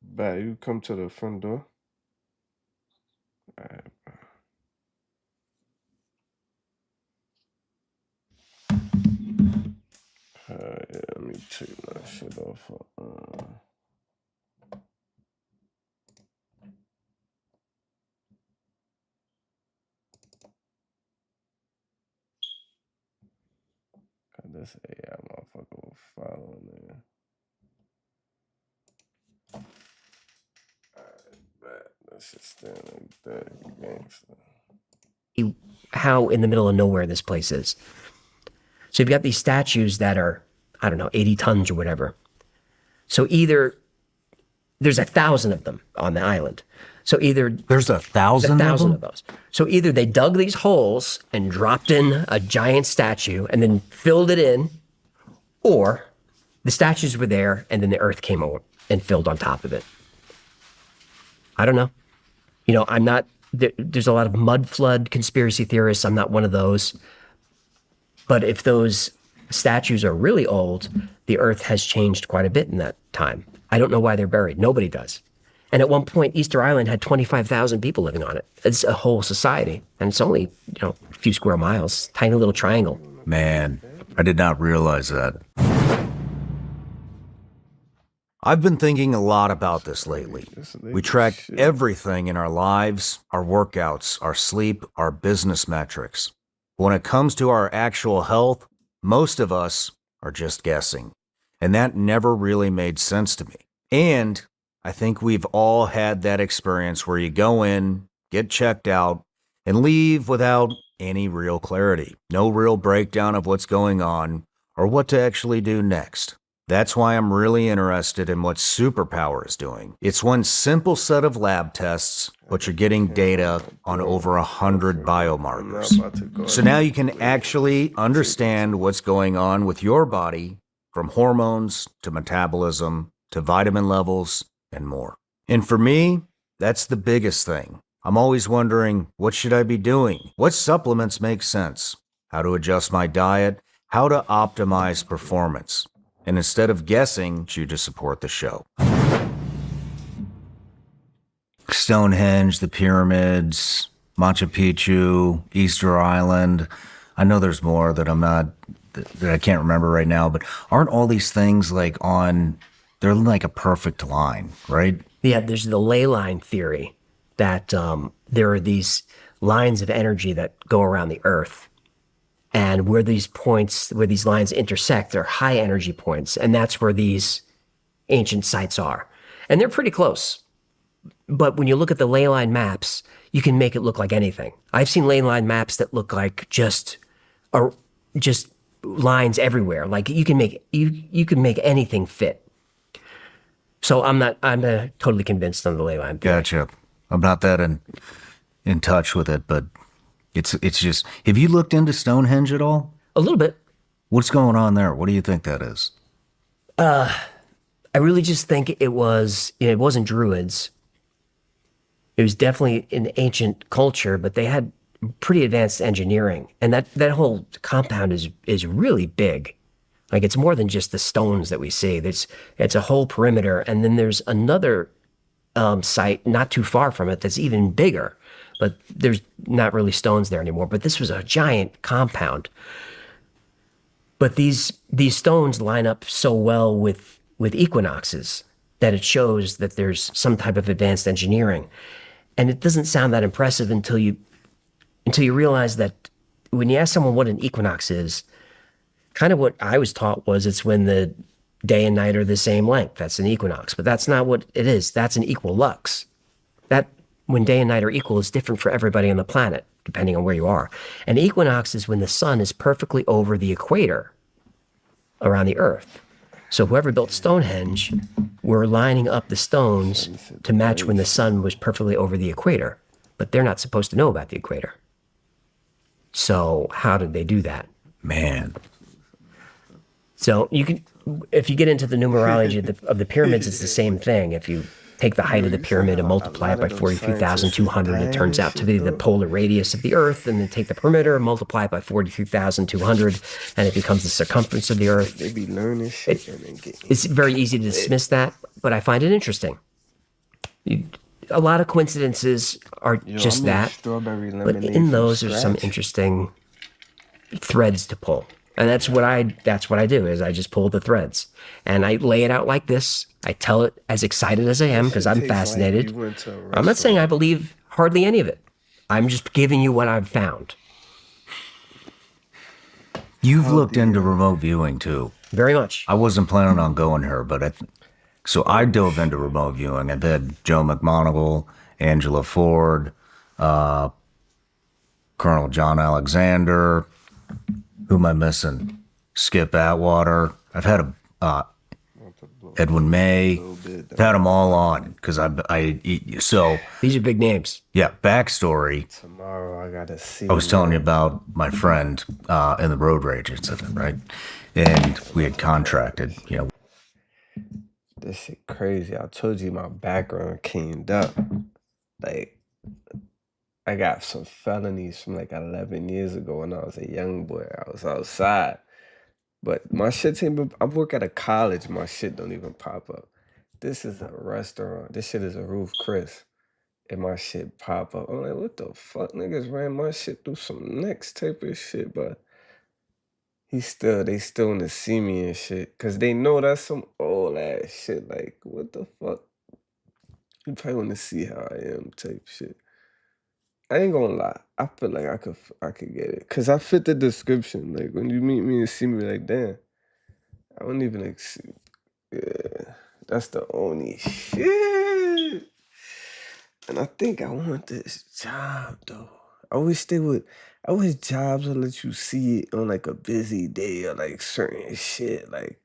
Bat, you come to the front door? Alright, bro. Yeah, let me take my shit off. This AI motherfucker will follow me. Alright, bet. Let's just stand like that, you gangster. How in the middle of nowhere this place is. So you've got these statues that are, I don't know, 80 tons or whatever. So either there's 1,000 of them on the island. So either there's 1,000 of those. So either they dug these holes and dropped in a giant statue and then filled it in, or the statues were there and then the earth came over and filled on top of it. I don't know. I'm not, there's a lot of mud flood conspiracy theorists. I'm not one of those. But if those statues are really old, the earth has changed quite a bit in that time. I don't know why they're buried. Nobody does. And at one point, Easter Island had 25,000 people living on it. It's a whole society. And it's only, a few square miles, tiny little triangle. Man, I did not realize that. I've been thinking a lot about this lately. We track everything in our lives, our workouts, our sleep, our business metrics. When it comes to our actual health, most of us are just guessing. And that never really made sense to me. And I think we've all had that experience where you go in, get checked out, and leave without any real clarity. No real breakdown of what's going on or what to actually do next. That's why I'm really interested in what Superpower is doing. It's one simple set of lab tests, but you're getting data on over 100 biomarkers. So now you can actually understand what's going on with your body, from hormones to metabolism to vitamin levels and more. And for me, that's the biggest thing. I'm always wondering, what should I be doing? What supplements make sense? How to adjust my diet? How to optimize performance? And instead of guessing, choose to support the show. Stonehenge, the pyramids, Machu Picchu, Easter Island. I know there's more that I can't remember right now, but aren't all these things they're like a perfect line, right? Yeah, there's the ley line theory that there are these lines of energy that go around the earth. And where these lines intersect, they're high energy points. And that's where these ancient sites are. And they're pretty close. But when you look at the ley line maps, you can make it look like anything. I've seen ley line maps that look like just lines everywhere. Like you can make anything fit. So I'm not totally convinced on the ley line theory. Gotcha. I'm not that in touch with it, but it's just. Have you looked into Stonehenge at all? A little bit. What's going on there? What do you think that is? I really just think it wasn't Druids. It was definitely an ancient culture, but they had pretty advanced engineering, and that whole compound is really big. Like it's more than just the stones that we see. It's a whole perimeter, and then there's another site not too far from it that's even bigger, but there's not really stones there anymore. But this was a giant compound. But these stones line up so well with equinoxes that it shows that there's some type of advanced engineering. And it doesn't sound that impressive until you realize that when you ask someone what an equinox is, kind of what I was taught was it's when the day and night are the same length. That's an equinox, but that's not what it is. That's an equilux. That when day and night are equal is different for everybody on the planet, depending on where you are. An equinox is when the sun is perfectly over the equator around the earth. So whoever built Stonehenge were lining up the stones to match when the sun was perfectly over the equator, but they're not supposed to know about the equator. So how did they do that? Man. So if you get into the numerology of the pyramids, it's the same thing. If you take the height of the pyramid and multiply it by 43,200, it turns out to be the polar radius of the Earth, and then take the perimeter and multiply it by 43,200, and it becomes the circumference of the Earth. They be learning shit. It's very easy to dismiss that, but I find it interesting. A lot of coincidences are just that, but in those are some interesting threads to pull. And that's what I do, is I just pull the threads and I lay it out like this. I tell it as excited as I am because I'm fascinated. I'm not saying I believe hardly any of it. I'm just giving you what I've found. You've looked into remote viewing too. Very much. I wasn't planning on going here, but so I dove into remote viewing. I've had Joe McMoneagle, Angela Ford, Colonel John Alexander. Who am I missing? Skip Atwater. I've had Edwin May. I've had them all on because so these are big names. Yeah. Backstory. Tomorrow I gotta see. I was telling you about my friend in the road rage incident, right? And we had contracted, This shit crazy. I told you my background cleaned up. Like, I got some felonies from like 11 years ago when I was a young boy. I was outside. But my shit ain't, I work at a college, my shit don't even pop up. This is a restaurant. This shit is a Ruth Chris. And my shit pop up. I'm like, what the fuck? Niggas ran my shit through some next type of shit, but they still wanna see me and shit. Cause they know that's some old ass shit. Like, what the fuck? You probably wanna see how I am type shit. I ain't gonna lie. I feel like I could get it. Cause I fit the description. Like when you meet me and see me, like, damn. I don't even yeah. That's the only shit. And I think I want this job though. I wish jobs would let you see it on like a busy day or like certain shit. Like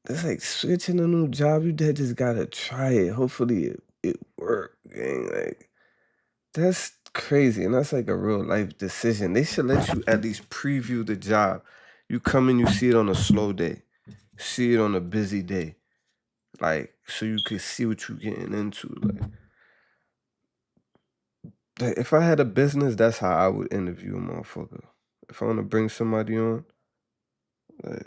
it's like switching a new job. You just gotta try it. Hopefully it work. Gang. Like that's crazy. And that's like a real life decision. They should let you at least preview the job. You come in, you see it on a slow day. See it on a busy day. Like, so you can see what you're getting into. Like if I had a business, that's how I would interview a motherfucker. If I want to bring somebody on, like,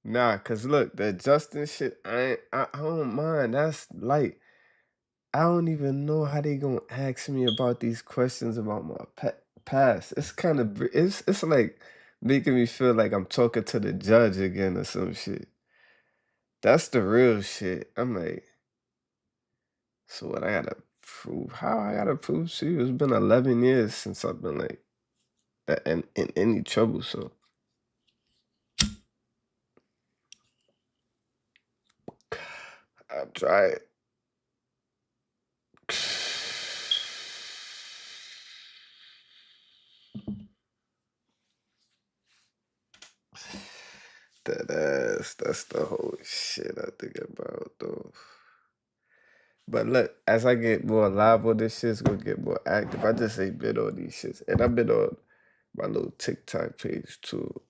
nah, cause look, that Justin shit, I don't mind. That's light. I don't even know how they gonna ask me about these questions about my past. It's kind of it's like making me feel like I'm talking to the judge again or some shit. That's the real shit. I'm like, so what I gotta prove? How I gotta prove to you? It's been 11 years since I've been like in any trouble, so try it. That's the whole shit I think about though. But look, as I get more live on this shit, it's gonna get more active. I just ain't been on these shits. And I've been on my little TikTok page too.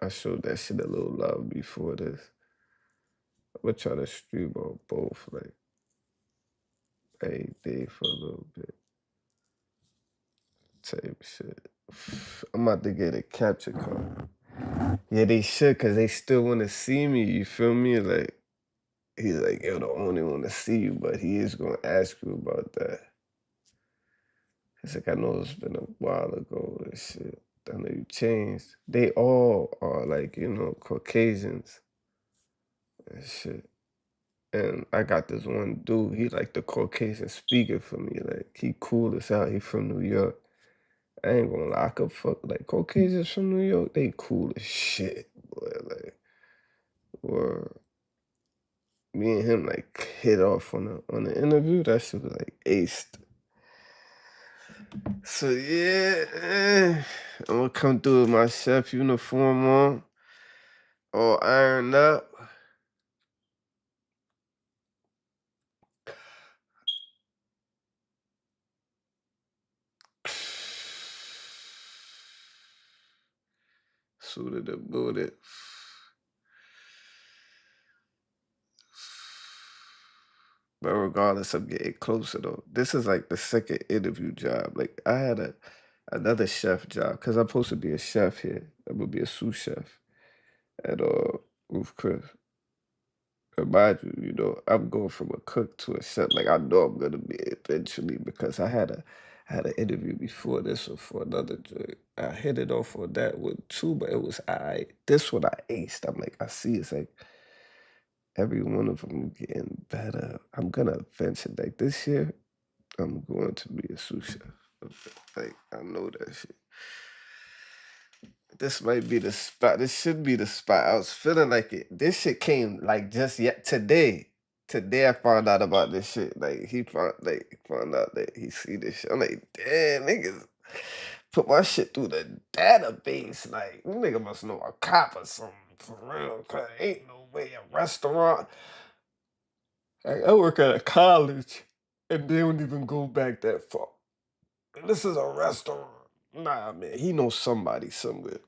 I showed that shit a little love before this. I'm gonna try to stream on both, like every day for a little bit. Type shit. I'm about to get a capture card. Yeah, they should, cause they still wanna see me, you feel me? Like, he's like, yo, the only one to see you, but he is gonna ask you about that. It's like, I know it's been a while ago and shit. I know you changed. They all are like, you know, Caucasians and shit. And I got this one dude, he like the Caucasian speaker for me. Like, he cool as hell. He from New York. I ain't gonna lie, I could fuck, like, Caucasians from New York, they cool as shit, boy. Like, or me and him, like, hit off on the interview. That shit was, like, aced. So, yeah, I'm gonna come through with my chef uniform on, all ironed up. Suited and booted. But regardless, I'm getting closer though. This is like the second interview job. Like I had another chef job because I'm supposed to be a chef here. I'm gonna be a sous chef at Roof Chris. And mind you, you know, I'm going from a cook to a chef. Like I know I'm gonna be eventually because I had an interview before this one for another joint. I hit it off on that one too, but it was this one I aced. I'm like, I see it's like every one of them getting better. I'm gonna eventually, like this year, I'm going to be a sous chef. Like, I know that shit. This might be the spot. This should be the spot. I was feeling like it. This shit came like just yet today. Today I found out about this shit. Like he found out that he see this shit. I'm like, damn, niggas put my shit through the database. Like, nigga must know a cop or something for real. Cause ain't no way a restaurant. Like, I work at a college and they don't even go back that far. And this is a restaurant. Nah, man, he knows somebody somewhere.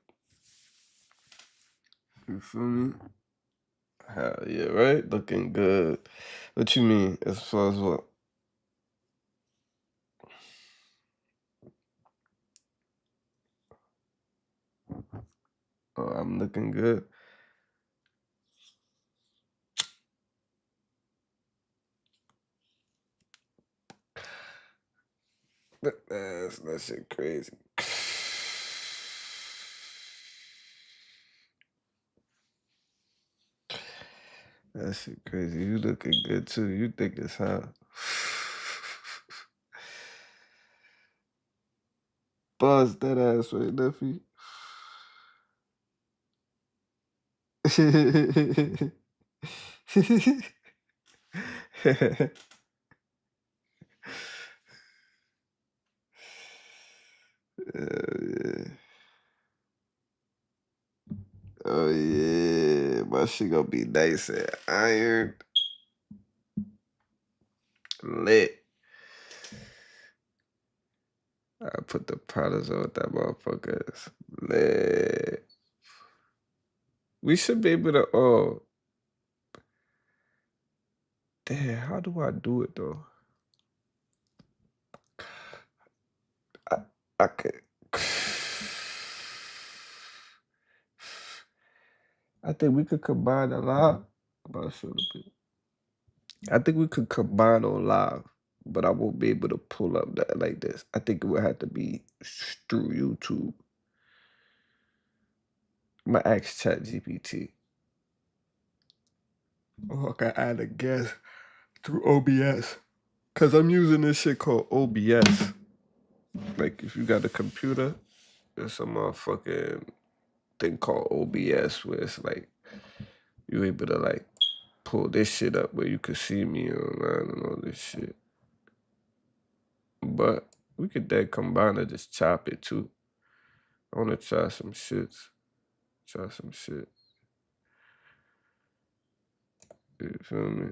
You feel me? Hell yeah, right? Looking good. What you mean? As far as what? Oh, I'm looking good. That shit crazy. That shit crazy. You looking good too. You think it's hot. Buzz that ass right, Nuffy. Yeah. Oh yeah, my shit gonna be nice and ironed, lit. I put the powders on that motherfucker. It's lit. We should be able to. Damn, how do I do it though? I could. I think we could combine a lot. I think we could combine on live, but I won't be able to pull up that like this. I think it would have to be through YouTube. I'm gonna ask ChatGPT. Or I can add a guest through OBS. Cause I'm using this shit called OBS. Like if you got a computer, there's a motherfucking thing called OBS where it's like you able to like pull this shit up where you could see me online and all this shit. But we could then combine and just chop it too. I want to try some shits. Try some shit. You feel me?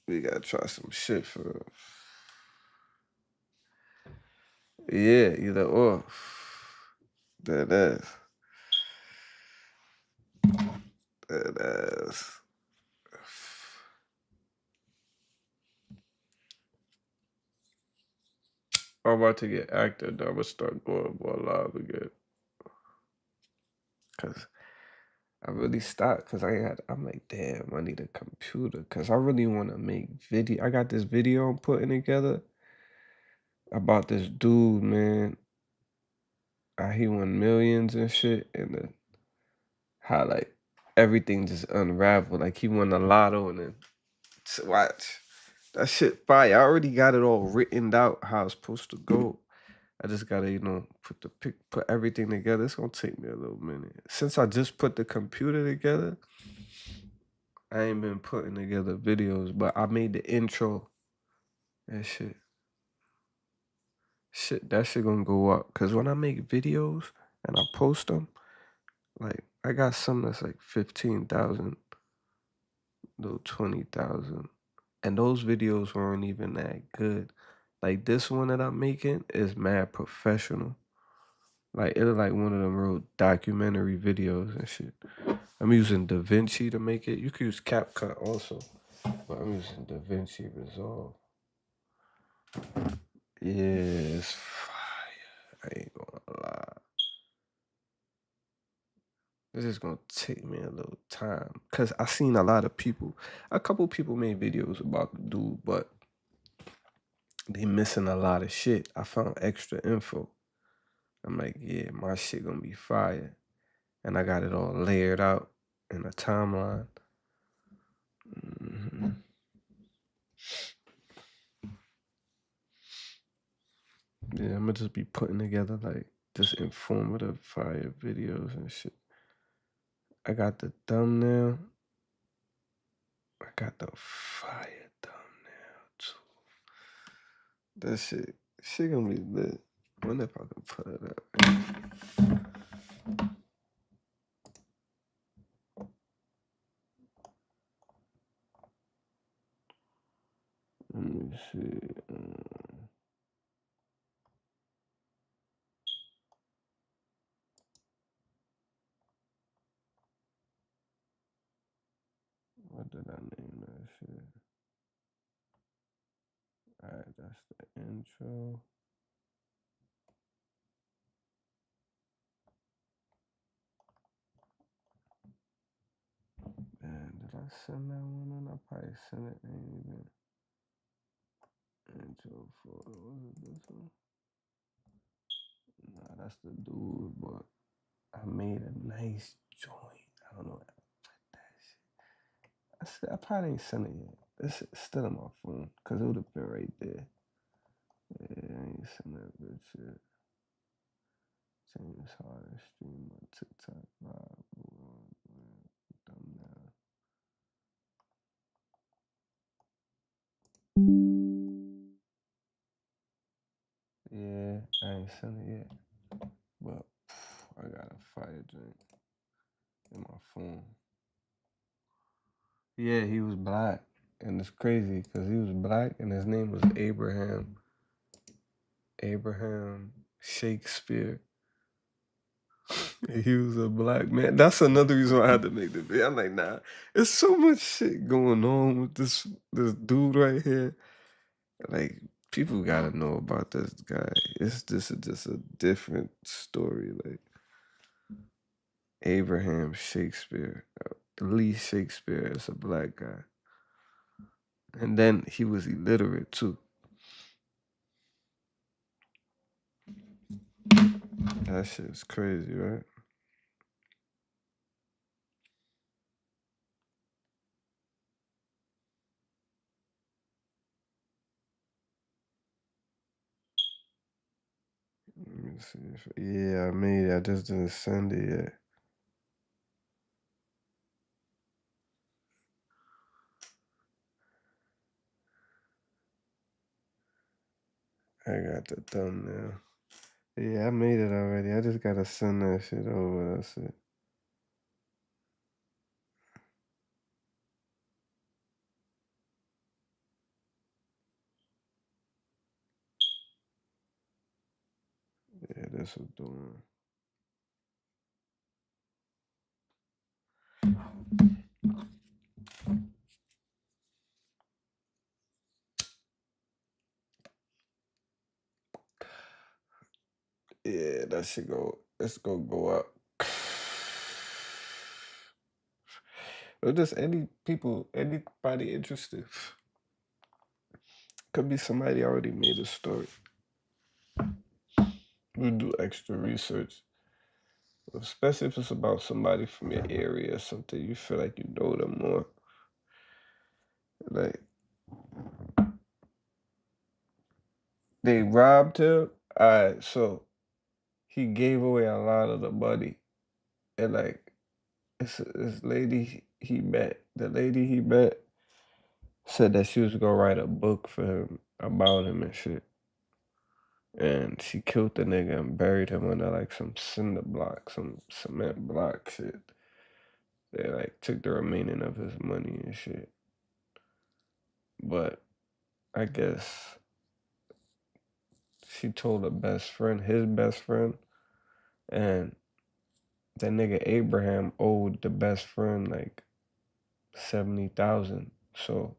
We gotta try some shit for real. Yeah, either or. That ass. That ass. I'm about to get active though. I'm gonna start going more live again. Cause I really stopped because I'm like, damn, I need a computer. Cause I really wanna make video. I got this video I'm putting together about this dude, man. He won millions and shit, and how like everything just unraveled. Like he won the lotto, and then watch that shit fire. I already got it all written out how it's supposed to go. I just gotta, put everything together. It's gonna take me a little minute. Since I just put the computer together, I ain't been putting together videos, but I made the intro and shit. That shit gonna go up. Cause when I make videos and I post them, like I got some that's like 15,000, no 20,000. And those videos weren't even that good. Like this one that I'm making is mad professional. Like it's like one of them real documentary videos and shit. I'm using DaVinci to make it. You could use CapCut also, but I'm using DaVinci Resolve. Yeah, it's fire. I ain't gonna lie. This is gonna take me a little time. Cause I seen a couple people made videos about the dude, but they missing a lot of shit. I found extra info. I'm like, yeah, my shit gonna be fire. And I got it all layered out in a timeline. Mm-hmm. Yeah, I'm gonna just be putting together like just informative fire videos and shit. I got the thumbnail. I got the fire thumbnail too. That shit gonna be lit. I wonder if I can put it up. Let me see. What did I name that shit? Alright, that's the intro. Man, did I send that one in? I probably sent it. Ain't even intro photo. Was it this one? Nah, that's the dude, but I made a nice joint. I don't know how to put that shit. I probably ain't sent it yet. It's still on my phone, because it would have been right there. Yeah, I ain't sent that bitch yet. James Harden stream on TikTok live. Thumbnail. Yeah, I ain't sent it yet. But I got a fire drink in my phone. Yeah, he was black. And it's crazy because he was black and his name was Abraham Shakespeare. He was a black man. That's another reason why I had to make the video. I'm like, nah, there's so much shit going on with this dude right here. Like, people gotta know about this guy. This is just a different story. Like, Abraham Shakespeare, Lee Shakespeare is a black guy. And then he was illiterate too. That shit is crazy, right? Let me see. Yeah, I made it. I just didn't send it yet. I got the thumbnail. Yeah, I made it already. I just gotta send that shit over. That's it. Yeah, this will do it. Yeah, that should go. It's gonna go up. Or just anybody interested. Could be somebody already made a story. We'll do extra research. Especially if it's about somebody from your area or something, you feel like you know them more. Like, they robbed him. Alright, so he gave away a lot of the money. And like, this lady he met, the lady he met said that she was gonna write a book for him about him and shit. And she killed the nigga and buried him under like some cinder block, some cement block shit. They like took the remaining of his money and shit. But I guess she told her best friend, his best friend, and that nigga Abraham owed the best friend like 70,000. So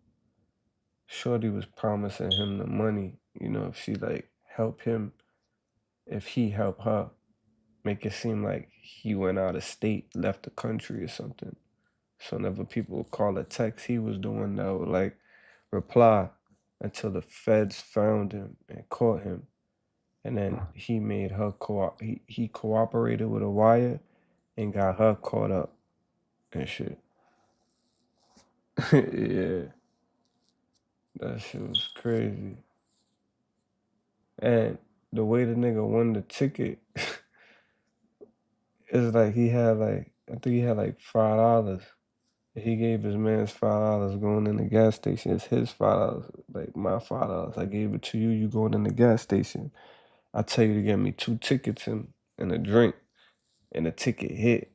Shorty was promising him the money, you know, if she like help him, if he help her, make it seem like he went out of state, left the country or something. So whenever people would call a text, he was the one that would like reply until the feds found him and caught him. And then he made her he cooperated with a wire and got her caught up and shit. Yeah. That shit was crazy. And the way the nigga won the ticket is like he had like, I think he had like $5. He gave his man's $5 going in the gas station. It's his $5, like my $5. I gave it to you. You going in the gas station. I tell you to get me 2 tickets and a drink, and the ticket hit.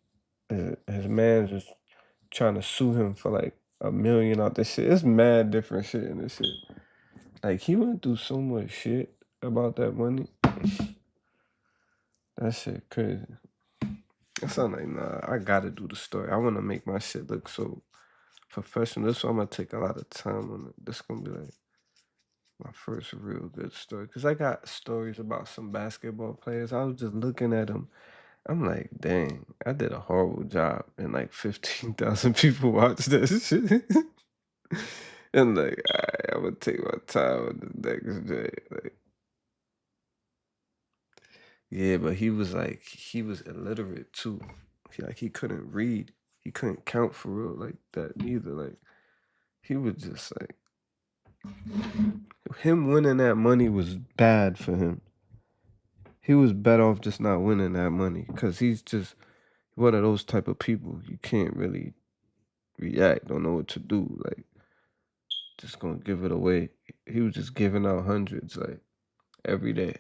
His man's just trying to sue him for like $1 million out this shit. It's mad different shit in this shit. Like he went through so much shit about that money. That shit crazy. That's not like, nah, I gotta do the story. I wanna make my shit look so professional. This one I'm gonna take a lot of time on it. This gonna be like my first real good story. Cause I got stories about some basketball players. I was just looking at them. I'm like, dang, I did a horrible job. And like 15,000 people watched that shit. And like, alright, I'm gonna take my time on the next day. Like, yeah, but he was illiterate too. He couldn't read. He couldn't count for real like that neither. Like, he was just like, him winning that money was bad for him. He was better off just not winning that money because he's just one of those type of people. You can't really react, don't know what to do. Like, just gonna give it away. He was just giving out hundreds like every day.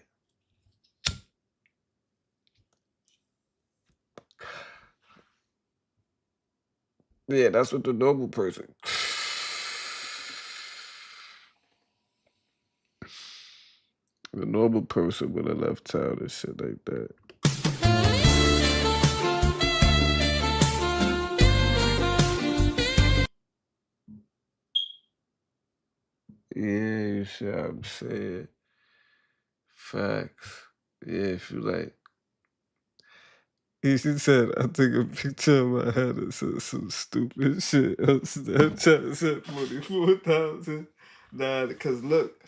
Yeah, that's what the normal person. The normal person would have left town and shit like that. Yeah, you see what I'm saying? Facts. Yeah, if you like. He said, I took a picture of my head and said some stupid shit on Snapchat. Said 44,000. Nah, because look,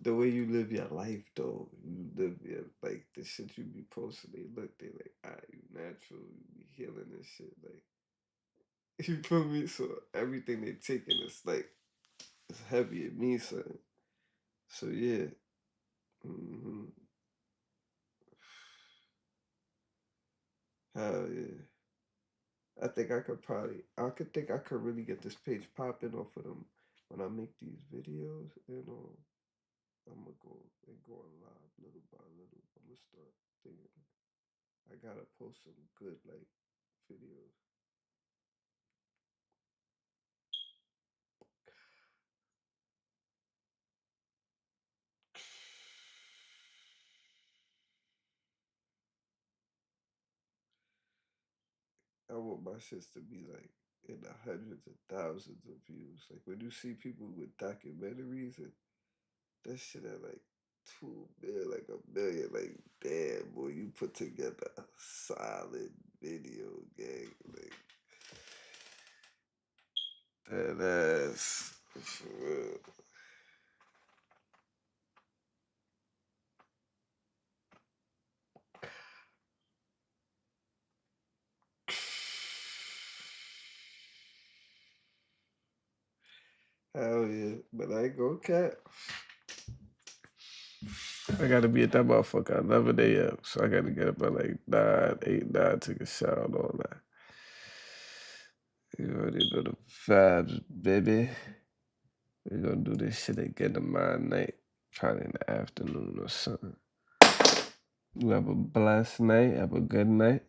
the way you live your life, though, you live your, like, the shit you be posting, they like, you natural, you be healing and shit, like, you feel me? So everything they taking is like, it's heavy at me, son. So yeah. Mm-hmm. Hell yeah. I think I could really get this page popping off of them when I make these videos, you know. I'm gonna go and going live little by little. I'm gonna start thinking. I gotta post some good like videos. I want my shits to be like in the hundreds of thousands of views. Like when you see people with documentaries and that shit at like 2 million, like a million, like damn boy, you put together a solid video gang, like that ass for real. Hell yeah, but I ain't gonna cap. I gotta be at that motherfucker 11 a.m. So I gotta get up at like 9, 8, 9, take a shower and all that. You already know the vibes, baby. We're gonna do this shit again tomorrow night, probably in the afternoon or something. You have a blessed night, have a good night.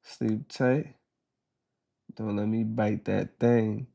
Sleep tight. Don't let me bite that thing.